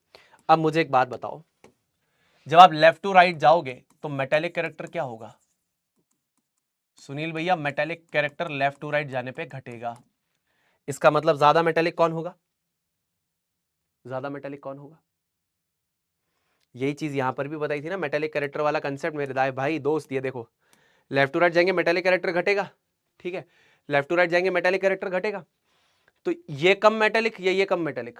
अब मुझे एक बात बताओ, जब आप लेफ्ट टू राइट जाओगे तो मेटेलिक कैरेक्टर क्या होगा? सुनील भैया, metallic character left to right जाने पे घटेगा। इसका मतलब ज्यादा मेटेलिक कौन होगा? ज्यादा मेटेलिक कौन होगा? यही चीज यहां पर भी बताई थी ना, मेटेलिक कैरेक्टर वाला कंसेप्ट मेरे दाई भाई दोस्त। ये देखो, लेफ्ट टू राइट जाएंगे मेटेलिक कैरेक्टर घटेगा, ठीक है, लेफ्ट टू राइट जाएंगे मेटेलिक कैरेक्टर घटेगा। तो ये कम मेटेलिक, ये कम मेटेलिक,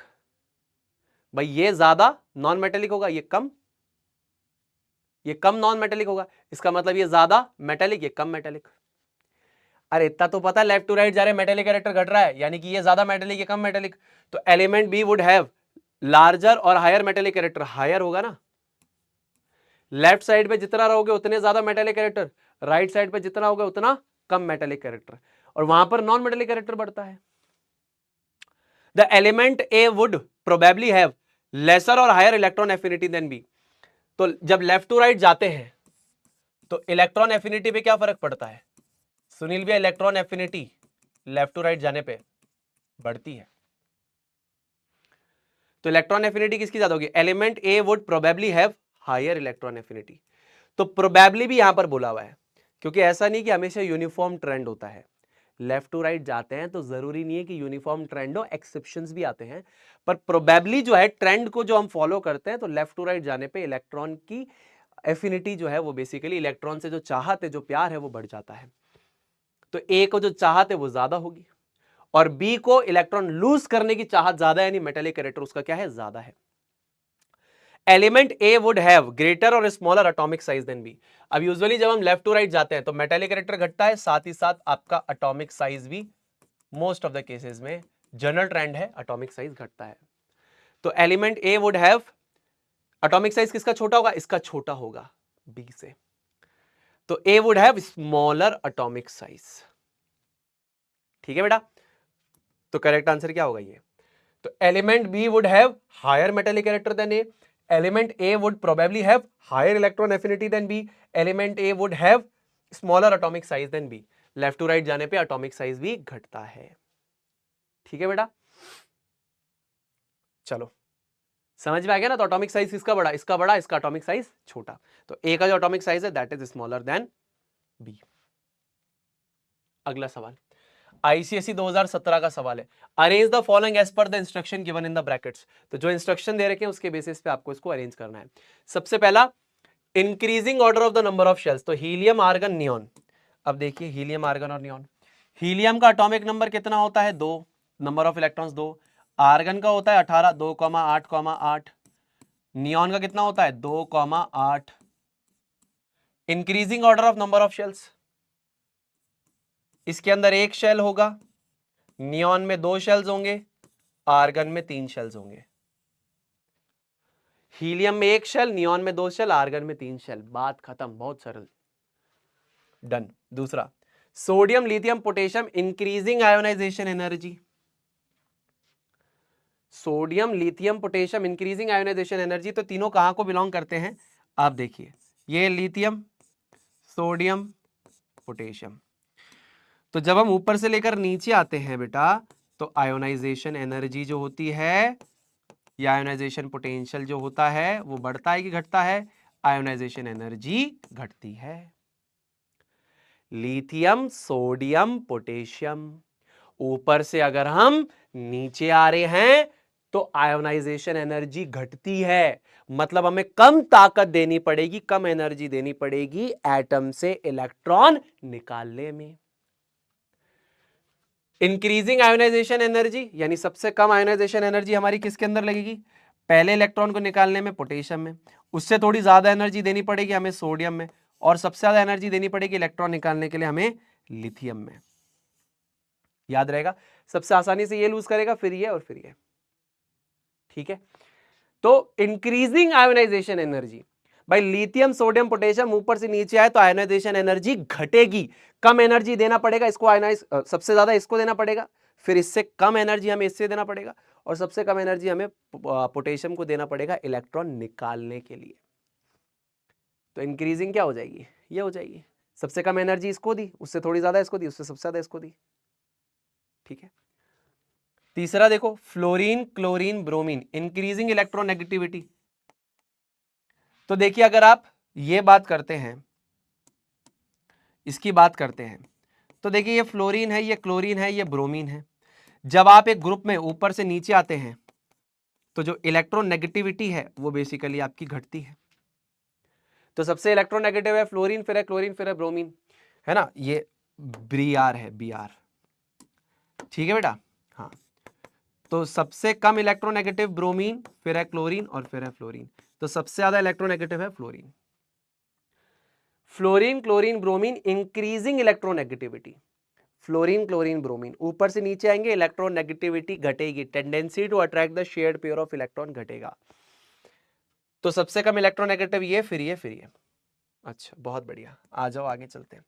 भाई ये ज्यादा नॉन मेटेलिक होगा, ये कम नॉन मेटेलिक होगा। इसका मतलब ये ज्यादा मेटेलिक, ये कम मेटेलिक। अरे इतना तो पता, लेफ्ट टू राइट जा रहे मेटेलिक कैरेक्टर घट रहा है, यानी कि ये ज्यादा मेटेलिक, ये कम मेटेलिक। तो element B would have larger और हायर मेटेलिक कैरेक्टर, हायर होगा ना, लेफ्ट साइड पे जितना रहोगे उतने ज्यादा मेटेलिक कैरेक्टर, राइट साइड पे जितना होगा उतना कम मेटेलिक कैरेक्टर, और वहां पर नॉन मेटेलिक कैरेक्टर बढ़ता है। The element A would probably have lesser और higher electron affinity than B. तो जब लेफ्ट टू राइट जाते हैं तो इलेक्ट्रॉन एफिनिटी पे क्या फर्क पड़ता है सुनील भैया? Electron affinity left to right जाने पे बढ़ती है। तो इलेक्ट्रॉन एफिनिटी किसकी ज्यादा होगी? Element A would probably have higher electron affinity. तो प्रोबेबली भी यहां पर बोला हुआ है, क्योंकि ऐसा नहीं कि हमेशा यूनिफॉर्म ट्रेंड होता है। लेफ्ट टू राइट जाते हैं तो जरूरी नहीं है कि यूनिफॉर्म ट्रेंड हो, एक्सेप्शंस भी आते हैं, पर प्रोबेबली जो है ट्रेंड को जो हम फॉलो करते हैं, तो लेफ्ट टू राइट जाने पे इलेक्ट्रॉन की एफिनिटी जो है वो बेसिकली इलेक्ट्रॉन से जो चाहत है, जो प्यार है, वो बढ़ जाता है। तो ए को जो चाहत है वो ज्यादा होगी, और बी को इलेक्ट्रॉन लूज करने की चाहत ज्यादा है, यानी मेटेलिक कैरेक्टर उसका क्या है? ज्यादा है। Element A would have greater और smaller atomic size than B. अब यूजुअली जब हम लेफ्ट टू राइट जाते हैं तो मेटेलिक कैरेक्टर घटता है, साथ ही साथ आपका एटॉमिक साइज भी मोस्ट ऑफ द केसेस में जनरल ट्रेंड है, एटॉमिक साइज घटता है। तो element A would have, atomic size किसका छोटा होगा? इसका छोटा होगा बी से। तो A would have smaller atomic size, ठीक है बेटा। तो करेक्ट आंसर क्या होगा ये? तो element B would have higher metallic character than A, element A would probably have higher electron affinity than B, element A would have smaller atomic size than B. Left to right जाने पे atomic size भी घटता है, ठीक है बेटा। चलो समझ में आ गया ना? तो एटॉमिक साइज किसका बड़ा? इसका बड़ा, इसका एटॉमिक साइज छोटा। तो ए का जो एटॉमिक साइज है that is smaller than B. अगला सवाल आईसीएसई 2017 का सवाल है। Arrange the following as per the instruction given in the brackets. तो जो इंस्ट्रक्शन दे रखे हैं उसके बेसिस पे आपको इसको अरेंज करना है। सबसे पहला increasing order of the number of shells. तो हीलियम, आर्गन, नियॉन। अब देखिए हीलियम, आर्गन और नियॉन। हीलियम का एटॉमिक नंबर कितना होता है? 2, नंबर ऑफ इलेक्ट्रॉन्स 2। आर्गन का होता है 18, 2,8,8। नियॉन का कितना होता है? 2,8। Increasing order of number of shells, इसके अंदर एक शेल होगा, नियॉन में 2 शेल्स होंगे, आर्गन में 3 शेल्स होंगे। हीलियम में 1 शेल, नियॉन में 2 शेल, आर्गन में 3 शेल। बात खत्म, बहुत सरल, डन। दूसरा sodium, lithium, potassium, increasing ionisation energy. Sodium, lithium, potassium, increasing ionisation energy. तो तीनों कहां को बिलोंग करते हैं? आप देखिए, ये लिथियम, सोडियम, पोटेशियम। तो जब हम ऊपर से लेकर नीचे आते हैं बेटा, तो आयोनाइजेशन एनर्जी जो होती है या आयोनाइजेशन पोटेंशियल जो होता है वो बढ़ता है कि घटता है? आयोनाइजेशन एनर्जी घटती है। लिथियम, सोडियम, पोटेशियम, ऊपर से अगर हम नीचे आ रहे हैं तो आयोनाइजेशन एनर्जी घटती है। मतलब हमें कम ताकत देनी पड़ेगी, कम एनर्जी देनी पड़ेगी एटम से इलेक्ट्रॉन निकालने में। इंक्रीजिंग आयोनाइजेशन एनर्जी यानी सबसे कम आयोनाइजेशन एनर्जी हमारी किसके अंदर लगेगी? पहले इलेक्ट्रॉन को निकालने में, पोटेशियम में। उससे थोड़ी ज्यादा एनर्जी देनी पड़ेगी हमें सोडियम में, और सबसे ज्यादा एनर्जी देनी पड़ेगी इलेक्ट्रॉन निकालने के लिए हमें लिथियम में। याद रहेगा, सबसे आसानी से ये लूज करेगा, फिर ये और फिर ये। ठीक है, तो इंक्रीजिंग आयोनाइजेशन एनर्जी, भाई लिथियम, सोडियम, पोटेशियम ऊपर से नीचे आए तो आयोनाइजेशन एनर्जी घटेगी, कम एनर्जी देना पड़ेगा इसको, आयोनाइज सबसे ज्यादा इसको देना पड़ेगा, फिर इससे कम एनर्जी हमें इससे देना पड़ेगा, और सबसे कम एनर्जी हमें पोटेशियम को देना पड़ेगा इलेक्ट्रॉन निकालने के लिए। तो इंक्रीजिंग क्या हो जाएगी? ये हो जाएगी, सबसे कम एनर्जी इसको दी, उससे थोड़ी ज्यादा इसको दी, उससे सबसे ज्यादा इसको दी। ठीक है, तीसरा देखो, fluorine, chlorine, bromine, increasing electronegativity. तो देखिए अगर आप ये बात करते हैं, इसकी बात करते हैं, तो देखिए ये फ्लोरीन है, ये क्लोरीन है, ये ब्रोमीन है। जब आप एक ग्रुप में ऊपर से नीचे आते हैं तो जो इलेक्ट्रोनेगेटिविटी है वो बेसिकली आपकी घटती है। तो सबसे इलेक्ट्रोनेगेटिव है फ्लोरीन, फिर है क्लोरीन, फिर है ब्रोमीन, है ना? ये BR है, BR। ठीक है बेटा, हाँ। तो सबसे कम इलेक्ट्रोनेगेटिव ब्रोमीन, फिर है क्लोरीन और फिर है फ्लोरीन। तो सबसे ज्यादा इलेक्ट्रोनेगेटिव है fluorine. Fluorine, chlorine, bromine, increasing electronegativity. Fluorine, chlorine, bromine ऊपर से नीचे आएंगे, इलेक्ट्रोनेगेटिविटी घटेगी, tendency to attract the shared pair of electron घटेगा। तो सबसे कम इलेक्ट्रोनेगेटिव ये, फिर ये, फिर ये। अच्छा, बहुत बढ़िया, आ जाओ आगे चलते हैं।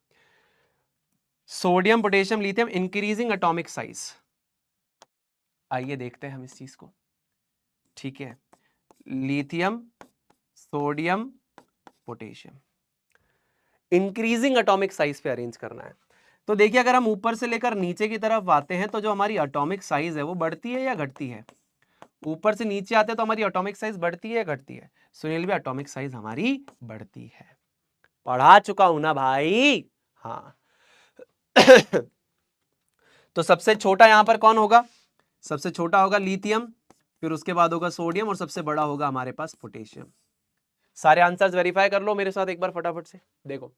Sodium, potassium, lithium, increasing atomic size. आइए देखते हैं हम इस चीज को। ठीक है, lithium, sodium, potassium, increasing atomic size पे अरेंज करना है। तो देखिए अगर हम ऊपर से लेकर नीचे की तरफ आते हैं तो जो हमारी एटॉमिक साइज है वो बढ़ती है या घटती है? ऊपर से नीचे आते हैं तो हमारी एटॉमिक साइज बढ़ती है या घटती है? सुनील भी, एटॉमिक साइज हमारी बढ़ती है। पढ़ा चुका हूं ना भाई, हाँ। तो सबसे छोटा यहां पर कौन होगा? सबसे छोटा होगा लिथियम, फिर उसके बाद होगा सोडियम, और सबसे बड़ा होगा हमारे पास पोटेशियम। सारे आंसर्स वेरीफाई कर लो मेरे साथ एक बार फटाफट से। देखो,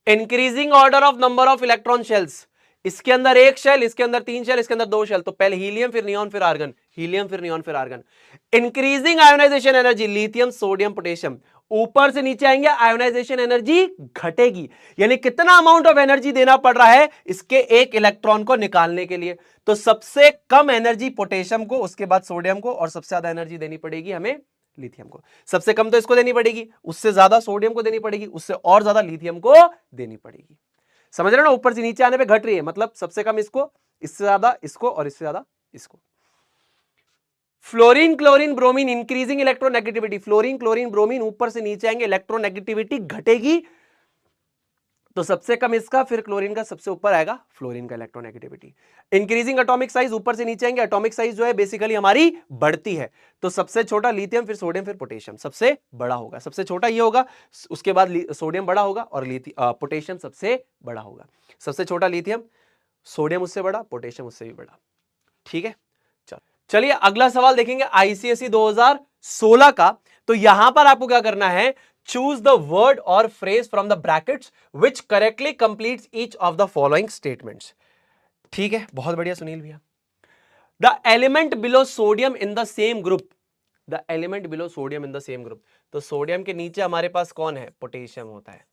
increasing order of number of electron shells, इसके अंदर 1 शेल, इसके अंदर 3 शेल, इसके अंदर 2 शेल। तो पहले हीलियम, फिर नियॉन, फिर आर्गन, हीलियम, फिर नियॉन, फिर argon. Increasing ionisation energy, lithium, sodium, potassium. ऊपर से नीचे आएंगे, आयोनाइजेशन एनर्जी घटेगी, यानी कितना अमाउंट ऑफ एनर्जी देना पड़ रहा है इसके एक इलेक्ट्रॉन को निकालने के लिए? तो सबसे कम एनर्जी पोटेशियम को, उसके बाद सोडियम को, और सबसे ज्यादा एनर्जी देनी पड़ेगी हमें लिथियम को। सबसे कम तो इसको देनी पड़ेगी, उससे ज्यादा सोडियम को देनी पड़ेगी, उससे और ज्यादा लिथियम को देनी पड़ेगी। समझ रहे हो ना? ऊपर से नीचे आने पे घट रही है, मतलब सबसे कम इसको, इससे ज्यादा इसको, और इससे ज्यादा इसको। Fluorine, chlorine, bromine, increasing electronegativity. Fluorine, chlorine, bromine ऊपर से नीचे आएंगे, इलेक्ट्रोनेगेटिविटी घटेगी, तो सबसे कम इसका, फिर क्लोरीन का, सबसे ऊपर आएगा फ्लोरीन का इलेक्ट्रोनेगेटिविटी। इंक्रीजिंग एटॉमिक साइज, ऊपर से नीचे आएंगे, एटॉमिक साइज जो है बेसिकली हमारी बढ़ती है। तो सबसे छोटा लिथियम, फिर सोडियम, फिर पोटेशियम सबसे बड़ा होगा। सबसे छोटा ये होगा, उसके बाद सोडियम बड़ा होगा और पोटेशियम सबसे बड़ा होगा। सबसे छोटा लिथियम, सोडियम उससे बड़ा, पोटेशियम उससे भी बड़ा। ठीक है, चलिए अगला सवाल देखेंगे आईसीएसई 2016 का। तो यहां पर आपको क्या करना है, चूज द वर्ड और phrase from the brackets which correctly completes each of the following statements. ठीक है, बहुत बढ़िया सुनील भैया। The element below sodium in the same group, the element below sodium in the same group, तो sodium के नीचे हमारे पास कौन है, पोटेशियम होता है।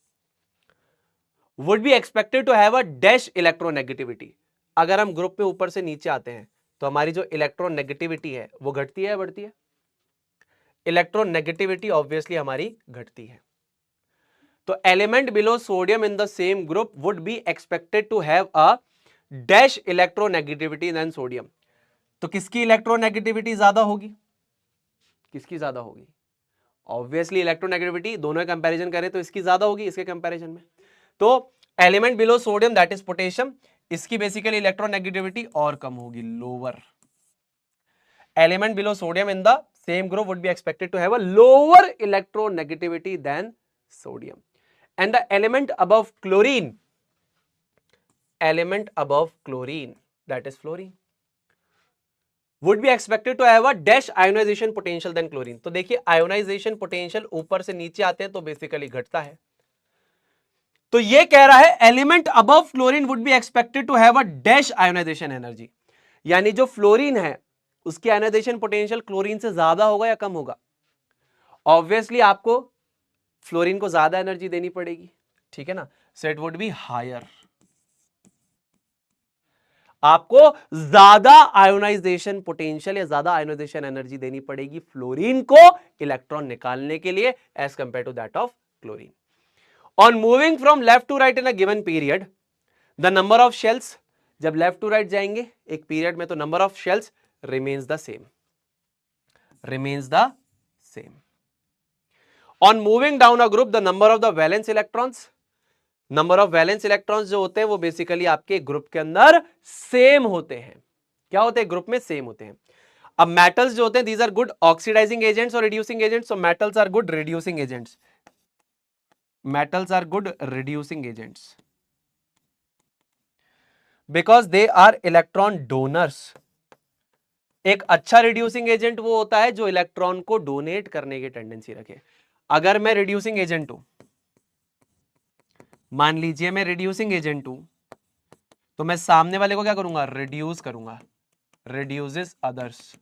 Would be expected to have a dash electronegativity, अगर हम ग्रुप में ऊपर से नीचे आते हैं तो हमारी जो इलेक्ट्रोनेगेटिविटी है वो घटती है या बढ़ती है, इलेक्ट्रोनेगेटिविटी ऑब्वियसली हमारी घटती है। तो element below sodium in the same group would be expected to have a dash electronegativity than sodium. तो किसकी इलेक्ट्रोनेगेटिविटी ज्यादा होगी, किसकी ज्यादा होगी, ऑब्वियसली इलेक्ट्रोनेगेटिविटी, दोनों कंपैरिजन करें तो इसकी ज्यादा होगी इसके कंपैरिजन में। तो element below sodium that is potassium, इसकी बेसिकली इलेक्ट्रोनेगेटिविटी और कम होगी, lower. Element below sodium in the same group would be expected to have a lower electronegativity than sodium. And the element above chlorine, element above chlorine that is fluorine would be expected to have a dash ionization potential than chlorine। तो देखिए ionization potential ऊपर से नीचे आते हैं तो basically घटता है। तो ये कह रहा है element above fluorine would be expected to have a dash ionisation energy, यानी जो फ्लोरीन है उसकी आयोनाइजेशन पोटेंशियल क्लोरीन से ज्यादा होगा या कम होगा, ऑब्वियसली आपको फ्लोरीन को ज्यादा एनर्जी देनी पड़ेगी, ठीक है ना, so it would be higher, आपको ज्यादा आयोनाइजेशन पोटेंशियल या ज्यादा आयोनाइजेशन एनर्जी देनी पड़ेगी फ्लोरीन को इलेक्ट्रॉन निकालने के लिए as compare to that of chlorine. On moving from left to right in a given period the number of shells, जब लेफ्ट टू राइट जाएंगे एक पीरियड में तो number of shells remains the same, remains the same. On moving down a group the number of the valence electrons, number of valence electrons जो होते हैं वो basically आपके ग्रुप के अंदर सेम होते हैं, क्या होते हैं, ग्रुप में सेम होते हैं। अब मेटल्स जो होते हैं these are good oxidizing agents और reducing agents, so metals are good reducing agents, metals are good reducing agents because they are electron donors. एक अच्छा रिड्यूसिंग एजेंट वो होता है जो इलेक्ट्रॉन को डोनेट करने की टेंडेंसी रखे। अगर मैं रिड्यूसिंग एजेंट हूं, मान लीजिए मैं रिड्यूसिंग एजेंट हूं, तो मैं सामने वाले को क्या करूंगा, रिड्यूस करूंगा, रिड्यूसेस अदर्स।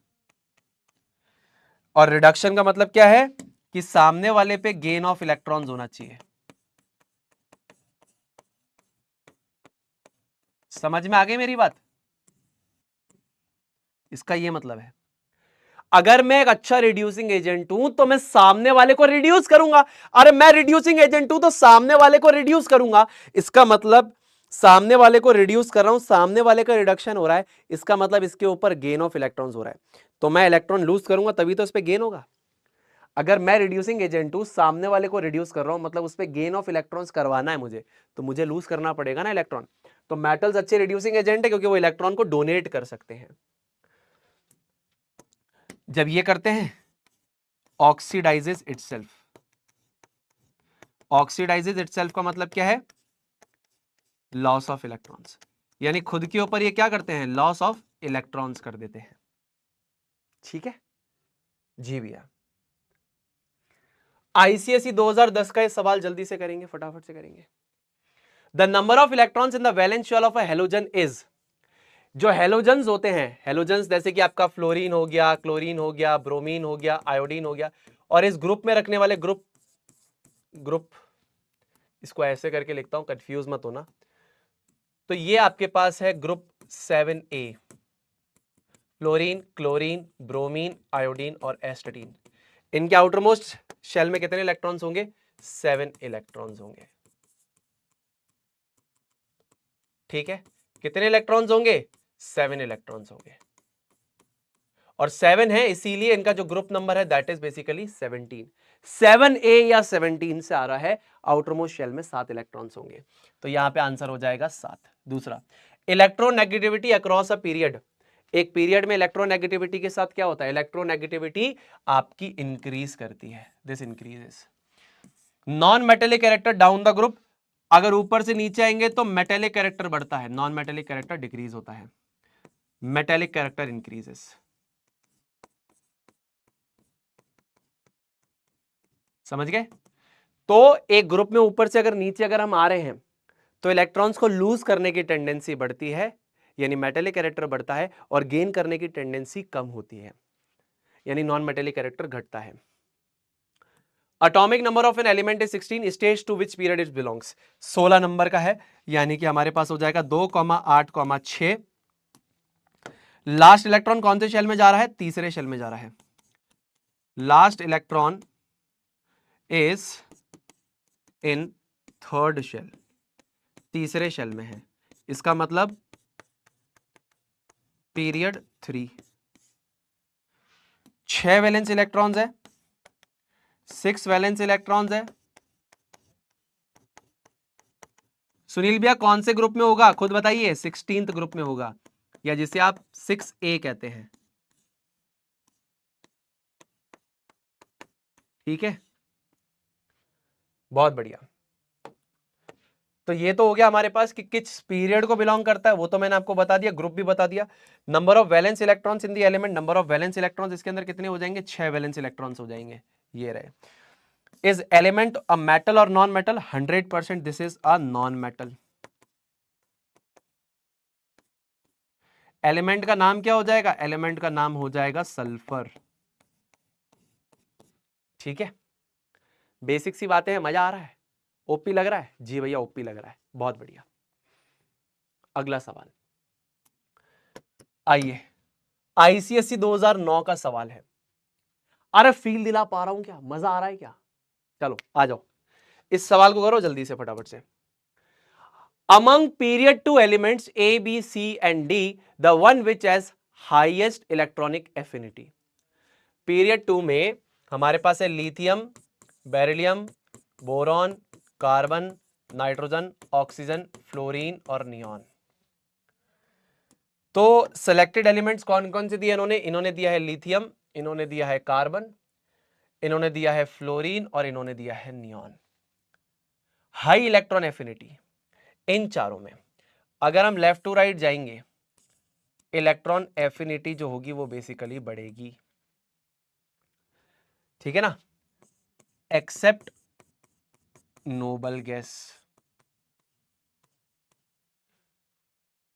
और रिडक्शन का मतलब क्या है कि सामने वाले पे गेन ऑफ इलेक्ट्रॉन्स होना चाहिए। समझ में आ गई मेरी बात, इसका ये मतलब है अगर मैं एक अच्छा रिड्यूसिंग एजेंट हूं तो मैं सामने वाले को रिड्यूस करूंगा। अरे मैं रिड्यूसिंग एजेंट हूं तो सामने वाले को रिड्यूस करूंगा, इसका मतलब सामने वाले को रिड्यूस कर रहा हूं, सामने वाले का रिडक्शन हो रहा है, इसका मतलब इसके ऊपर गेन ऑफ इलेक्ट्रॉन्स हो रहा है, तो मैं इलेक्ट्रॉन लूज करूंगा तभी तो इस पर गेन होगा। अगर मैं रिड्यूसिंग एजेंट हूं, सामने वाले को रिड्यूस कर रहा हूं, मतलब उस पर गेन ऑफ इलेक्ट्रॉन्स करवाना है मुझे, तो मुझे लूज करना पड़ेगा ना इलेक्ट्रॉन। तो मेटल्स अच्छे रिड्यूसिंग एजेंट है क्योंकि वो इलेक्ट्रॉन को डोनेट कर सकते हैं। जब ये करते हैं ऑक्सीडाइजेस इटसेल्फ, ऑक्सीडाइजेस इटसेल्फ का मतलब क्या है, लॉस ऑफ इलेक्ट्रॉन्स, यानी खुद के ऊपर ये क्या करते हैं, लॉस ऑफ इलेक्ट्रॉन्स कर देते हैं। ठीक है जी भैया। आईसीएसई 2010 का ये सवाल जल्दी से करेंगे, फटाफट से करेंगे। The number of electrons in the valence shell of a halogen is, जो हैलोजन्स होते हैं, हैलोजन्स जैसे कि आपका फ्लोरीन हो गया, क्लोरीन हो गया, ब्रोमीन हो गया, आयोडीन हो गया, और इस ग्रुप में रखने वाले ग्रुप, इसको ऐसे करके लिखता हूं, कंफ्यूज मत होना। तो ये आपके पास है group 7A, fluorine, chlorine, bromine, iodine और एस्टेटीन। इनके आउटरमोस्ट शेल में कितने इलेक्ट्रॉन्स होंगे, 7 इलेक्ट्रॉन्स होंगे। ठीक है, कितने इलेक्ट्रॉन्स होंगे, 7 इलेक्ट्रॉन्स होंगे। और 7 है, इसीलिए इनका जो ग्रुप नंबर है दैट इज बेसिकली 17। 7a या 17 से आ रहा है, आउटर मोस्ट शेल में 7 इलेक्ट्रॉन्स होंगे, तो यहां पे आंसर हो जाएगा 7। दूसरा, इलेक्ट्रोनेगेटिविटी अक्रॉस अ पीरियड। एक पीरियड में इलेक्ट्रोनेगेटिविटी के साथ क्या होता है, इलेक्ट्रोनेगेटिविटी आपकी इंक्रीज करती है, this increases. Non metallic character down the group, अगर ऊपर से नीचे आएंगे तो मेटेलिक कैरेक्टर बढ़ता है, नॉन मेटेलिक कैरेक्टर डिक्रीज होता है, मेटेलिक कैरेक्टर इंक्रीजेस। समझ गए? तो एक ग्रुप में ऊपर से अगर नीचे अगर हम आ रहे हैं तो इलेक्ट्रॉन्स को लूज करने की टेंडेंसी बढ़ती है, यानी मेटेलिक कैरेक्टर बढ़ता है, और गेन करने की टेंडेंसी कम होती है, यानी नॉन मेटेलिक कैरेक्टर घटता है। Atomic number of an element is 16, stage to which period it belongs. 16 number का है, यानी कि हमारे पास हो जाएगा 2, 8, 6। लास्ट इलेक्ट्रॉन कौन से शेल में जा रहा है, तीसरे शेल में जा रहा है। Last electron is in third shell, तीसरे शेल में है, इसका मतलब पीरियड 3। 6 वैलेंस इलेक्ट्रॉन्स है, 6 वैलेंस इलेक्ट्रॉन्स है। सुनील भैया कौन से ग्रुप में होगा, खुद बताइए, 16th ग्रुप में होगा, या जिसे आप 6a कहते हैं, ठीक है, बहुत बढ़िया। तो ये तो हो गया हमारे पास कि किस पीरियड को बिलोंग करता है, वो तो मैंने आपको बता दिया, ग्रुप भी बता दिया। Number of valence electrons in the element, number of valence electrons इसके अंदर कितने हो जाएंगे, 6 वैलेंस इलेक्ट्रॉन्स हो जाएंगे, ये रहे। इज एलिमेंट अ मेटल और non metal, 100% this is a non metal. Element का नाम क्या हो जाएगा, एलिमेंट का नाम हो जाएगा सल्फर, ठीक है। बेसिक सी बातें हैं, मजा आ रहा है, ओपी लग रहा है जी भैया, ओपी लग रहा है, बहुत बढ़िया। अगला सवाल, आइए, आईसीएसई 2009 का सवाल है। अरे फील दिला पा रहा हूं क्या, मजा आ रहा है क्या, चलो आ जाओ, इस सवाल को करो जल्दी से फटाफट से। Among period 2 elements A B C and D, the one which has highest electronic affinity. Period 2 में हमारे पास है lithium, beryllium, boron, carbon, nitrogen, oxygen, fluorine और नियॉन। तो सिलेक्टेड एलिमेंट्स कौन कौन से दिए इन्होंने, इन्होंने दिया है लिथियम, इन्होंने दिया है कार्बन, इन्होंने दिया है फ्लोरीन और इन्होंने दिया है नियॉन। हाई इलेक्ट्रॉन एफिनिटी इन चारों में, अगर हम लेफ्ट टू राइट जाएंगे, इलेक्ट्रॉन एफिनिटी जो होगी वो बेसिकली बढ़ेगी, ठीक है ना, एक्सेप्ट नोबल गैस।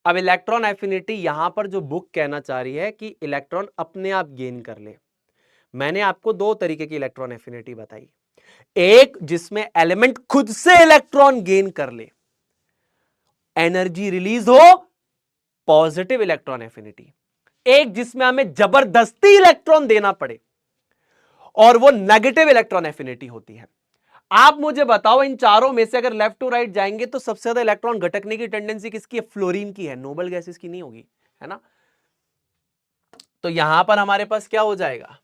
अब इलेक्ट्रॉन एफिनिटी यहां पर जो बुक कहना चाह रही है कि इलेक्ट्रॉन अपने आप गेन कर ले। मैंने आपको दो तरीके की इलेक्ट्रॉन एफिनिटी बताई, एक जिसमें एलिमेंट खुद से इलेक्ट्रॉन गेन कर ले, एनर्जी रिलीज हो, पॉजिटिव इलेक्ट्रॉन एफिनिटी। एक जिसमें हमें जबरदस्ती इलेक्ट्रॉन देना पड़े और वो नेगेटिव इलेक्ट्रॉन एफिनिटी होती है। आप मुझे बताओ इन चारों में से अगर लेफ्ट टू राइट जाएंगे तो सबसे ज्यादा इलेक्ट्रॉन घटकने की टेंडेंसी किसकी है, फ्लोरीन की है, नोबल गैसेस की नहीं होगी, है ना। तो यहां पर हमारे पास क्या हो जाएगा,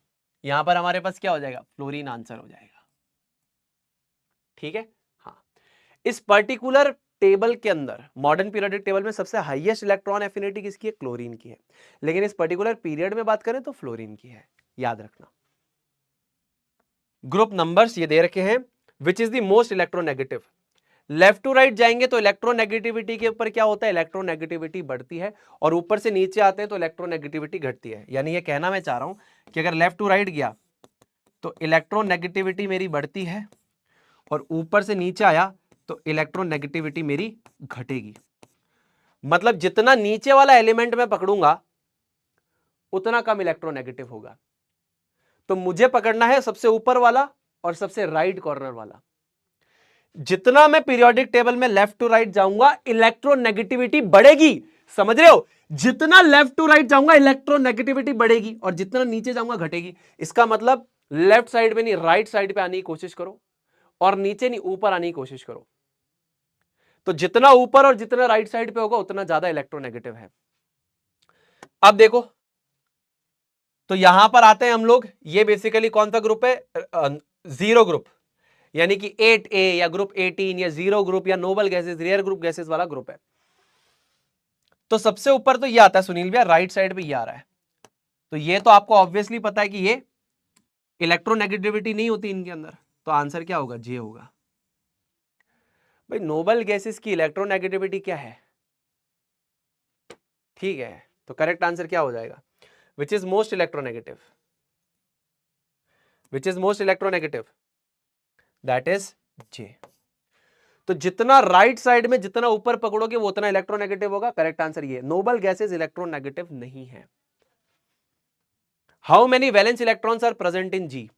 यहां पर हमारे पास क्या हो जाएगा, फ्लोरीन आंसर हो जाएगा, ठीक है। हाँ, इस पर्टिकुलर टेबल के अंदर, मॉडर्न पीरियोडिक टेबल में सबसे हाईएस्ट इलेक्ट्रॉन एफिनिटी किसकी है, क्लोरीन की है, लेकिन इस पर्टिकुलर पीरियड में बात करें तो फ्लोरीन की है, याद रखना। ग्रुप नंबर्स ये दे रखे हैं, which is the most electronegative. Left to right जाएंगे तो इलेक्ट्रोनेगेटिविटी के ऊपर क्या होता है, इलेक्ट्रोनेगेटिविटी बढ़ती है, और ऊपर से नीचे आते हैं तो इलेक्ट्रोनेगेटिविटी घटती है। यानी ये कहना मैं चाह रहा हूं कि अगर लेफ्ट टू राइट गया तो इलेक्ट्रोनेगेटिविटी मेरी बढ़ती है, और ऊपर से नीचे आया तो इलेक्ट्रोनेगेटिविटी मेरी घटेगी। मतलब जितना नीचे वाला एलिमेंट मैं पकड़ूंगा उतना कम इलेक्ट्रोनेगेटिव होगा। तो मुझे पकड़ना है सबसे ऊपर वाला और सबसे राइट कॉर्नर वाला। जितना मैं पीरियोडिक टेबल में लेफ्ट टू राइट जाऊंगा इलेक्ट्रोनेगेटिविटी बढ़ेगी, समझ रहे हो, जितना लेफ्ट टू राइट जाऊंगा इलेक्ट्रोनेगेटिविटी बढ़ेगी, और जितना नीचे जाऊंगा घटेगी। इसका मतलब लेफ्ट साइड पे नहीं राइट साइड पे आने की कोशिश करो, और नीचे नहीं ऊपर आने की कोशिश करो। तो जितना ऊपर और जितना राइट साइड पे होगा उतना ज्यादा इलेक्ट्रोनेगेटिव है। अब देखो तो यहां पर आते हैं हम लोग, ये बेसिकली कौन सा ग्रुप है, जीरो ग्रुप, यानी कि 8A या ग्रुप 18 या जीरो ग्रुप या noble gases, rare group gases वाला ग्रुप है। तो सबसे ऊपर तो ये आता है सुनील भैया, राइट साइड पे ये आ रहा है। तो ये तो आपको ऑब्वियसली पता है कि ये इलेक्ट्रोनेगेटिविटी नहीं होती इनके अंदर, तो आंसर क्या होगा, जे होगा। भाई नोबल गैसेस की इलेक्ट्रोनेगेटिविटी क्या है, ठीक है, तो करेक्ट आंसर क्या हो जाएगा, which is most electronegative, which is most electronegative, that is J. तो जितना राइट साइड में जितना ऊपर पकड़ोगे वो उतना इलेक्ट्रोनेगेटिव होगा, करेक्ट आंसर ये, नोबल गैसेस इलेक्ट्रोनेगेटिव नहीं है। How many valence electrons are present in G,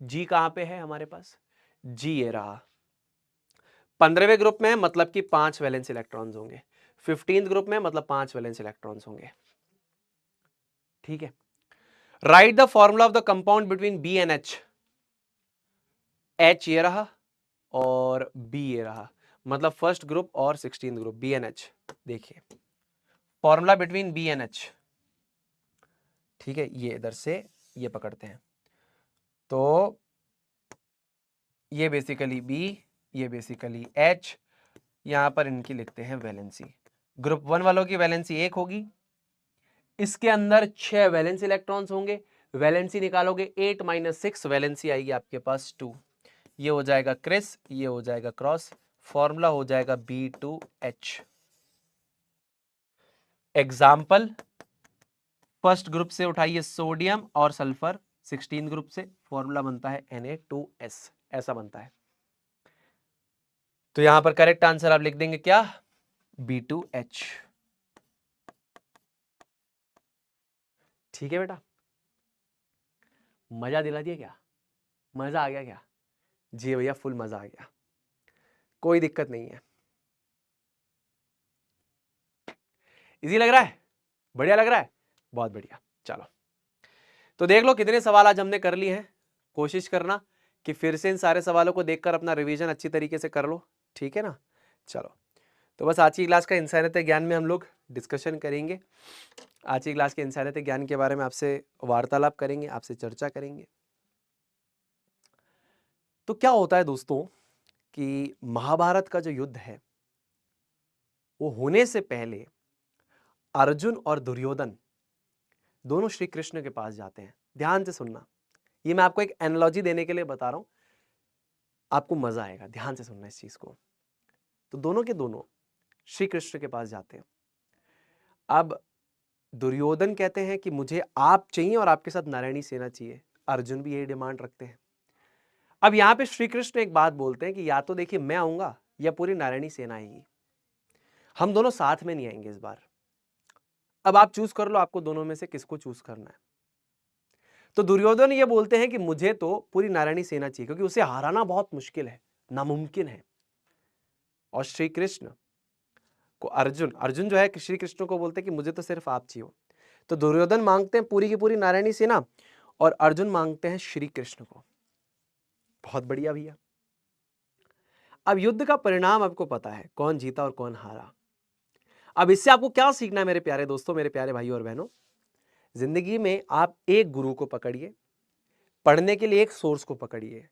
G कहां पे है हमारे पास, जी ये रहा, 15वें ग्रुप में है मतलब कि 5 वैलेंस इलेक्ट्रॉन्स होंगे, 15th ग्रुप में मतलब 5 वैलेंस इलेक्ट्रॉन्स होंगे, ठीक है। Write the formula of the compound between B and H, H ये रहा और बी ये रहा, मतलब फर्स्ट ग्रुप और 16th group, B N H. देखिए formula between B N H, ठीक है, ये इधर से ये पकड़ते हैं, तो ये बेसिकली बी, ये बेसिकली एच, यहां पर इनकी लिखते हैं वैलेंसी। ग्रुप 1 वालों की वैलेंसी 1 होगी, इसके अंदर 6 वैलेंस इलेक्ट्रॉन्स होंगे, वैलेंसी निकालोगे 8 - 6, वैलेंसी आएगी आपके पास 2, ये हो जाएगा क्रिस, ये हो जाएगा क्रॉस, फॉर्मूला हो जाएगा B2H। एग्जाम्पल, फर्स्ट ग्रुप से उठाइए सोडियम और सल्फर, 16 ग्रुप से फॉर्मूला बनता है Na2S, ऐसा बनता है। तो यहां पर करेक्ट आंसर आप लिख देंगे क्या, B2H, ठीक है बेटा, मजा दिला दिया क्या, मजा आ गया क्या, जी भैया फुल मजा आ गया, कोई दिक्कत नहीं है, इजी लग रहा है, बढ़िया लग रहा है, बहुत बढ़िया। चलो तो देख लो कितने सवाल आज हमने कर लिए हैं, कोशिश करना कि फिर से इन सारे सवालों को देखकर अपना रिवीजन अच्छी तरीके से कर लो, ठीक है ना। चलो तो बस आज की क्लास का इंसानियत ज्ञान में हम लोग डिस्कशन करेंगे, आज की क्लास के इंसानियत ज्ञान के बारे में आपसे वार्तालाप करेंगे, आपसे चर्चा करेंगे। तो क्या होता है दोस्तों कि महाभारत का जो युद्ध है वो होने से पहले अर्जुन और दुर्योधन दोनों श्री कृष्ण के पास जाते हैं। ध्यान से सुनना, ये मैं आपको एक एनालॉजी देने के लिए बता रहा हूं, आपको मजा आएगा, ध्यान से सुनना इस चीज को। तो दोनों के दोनों श्री कृष्ण के पास जाते हैं। अब दुर्योधन कहते हैं कि मुझे आप चाहिए और आपके साथ नारायणी सेना चाहिए, अर्जुन भी यही डिमांड रखते हैं। अब यहां पे श्री कृष्ण एक बात बोलते हैं कि या तो देखिए मैं आऊंगा या पूरी नारायणी सेना आएगी, हम दोनों साथ में नहीं आएंगे इस बार। अब आप चूज कर लो आपको दोनों में से किसको चूज करना है। तो दुर्योधन ये बोलते हैं कि मुझे तो पूरी नारायणी सेना चाहिए क्योंकि उसे हराना बहुत मुश्किल है, नामुमकिन है। और श्री कृष्ण को अर्जुन जो है श्री कृष्ण को बोलते हैं कि मुझे तो सिर्फ आप चाहिए। तो दुर्योधन मांगते हैं पूरी की पूरी नारायणी सेना और अर्जुन मांगते हैं श्री कृष्ण को। बहुत बढ़िया भैया। अब युद्ध का परिणाम आपको पता है, कौन जीता और कौन हारा। अब इससे आपको क्या सीखना है मेरे प्यारे दोस्तों, मेरे प्यारे भाइयों और बहनों, जिंदगी में आप एक गुरु को पकड़िए, पढ़ने के लिए एक सोर्स को पकड़िए।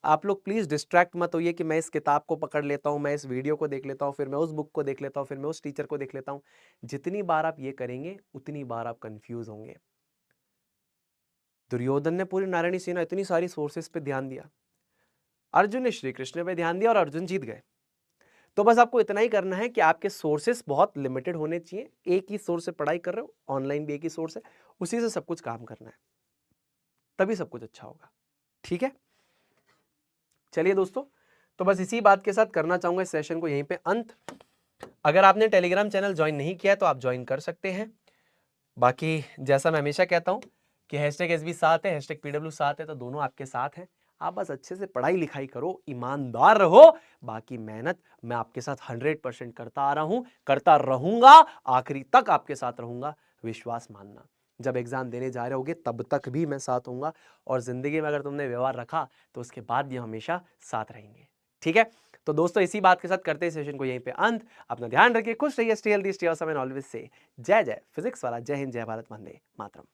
आप लोग प्लीज डिस्ट्रैक्ट मत होइए कि मैं इस किताब को पकड़ लेता हूं, मैं इस वीडियो को देख लेता हूं, फिर मैं उस बुक को देख लेता हूं, फिर मैं उस टीचर को देख लेता हूं। जितनी बार आप ये करेंगे उतनी बार आप कंफ्यूज होंगे। दुर्योधन ने पूरी नारायणी सेना इतनी सारी सोर्सेस पे ध्यान दिया, अर्जुन ने श्री कृष्ण पे ध्यान दिया और अर्जुन जीत गए। तो बस आपको इतना ही करना है कि आपके सोर्सेस बहुत लिमिटेड होने चाहिए। एक ही सोर्स से पढ़ाई कर रहे हो, ऑनलाइन भी एक ही सोर्स है, उसी से सब कुछ काम करना है, तभी सब कुछ अच्छा होगा, ठीक है। चलिए दोस्तों, तो बस इसी बात के साथ करना चाहूंगा इस सेशन को यहीं पे अंत। अगर आपने टेलीग्राम चैनल ज्वाइन नहीं किया है तो आप ज्वाइन कर सकते हैं। बाकी जैसा मैं हमेशा कहता हूं कि #SB साथ है, #PW साथ है, तो दोनों आपके साथ हैं। आप बस अच्छे से पढ़ाई लिखाई करो, ईमानदार रहो, बाकी मेहनत मैं आपके साथ 100% करता आ रहा हूं, करता रहूंगा, आखिरी तक आपके साथ रहूंगा, विश्वास मानना। जब एग्जाम देने जा रहे होगे तब तक भी मैं साथ होऊंगा, और जिंदगी में अगर तुमने व्यवहार रखा तो उसके बाद भी हमेशा साथ रहेंगे, ठीक है। तो दोस्तों इसी बात के साथ करते हैं सेशन को यहीं पे अंत। अपना ध्यान रखिए, खुश रहिए, stay healthy, stay awesome and always say जय जय फिजिक्स वाला, जय हिंद, जय भारत, वंदे मातरम।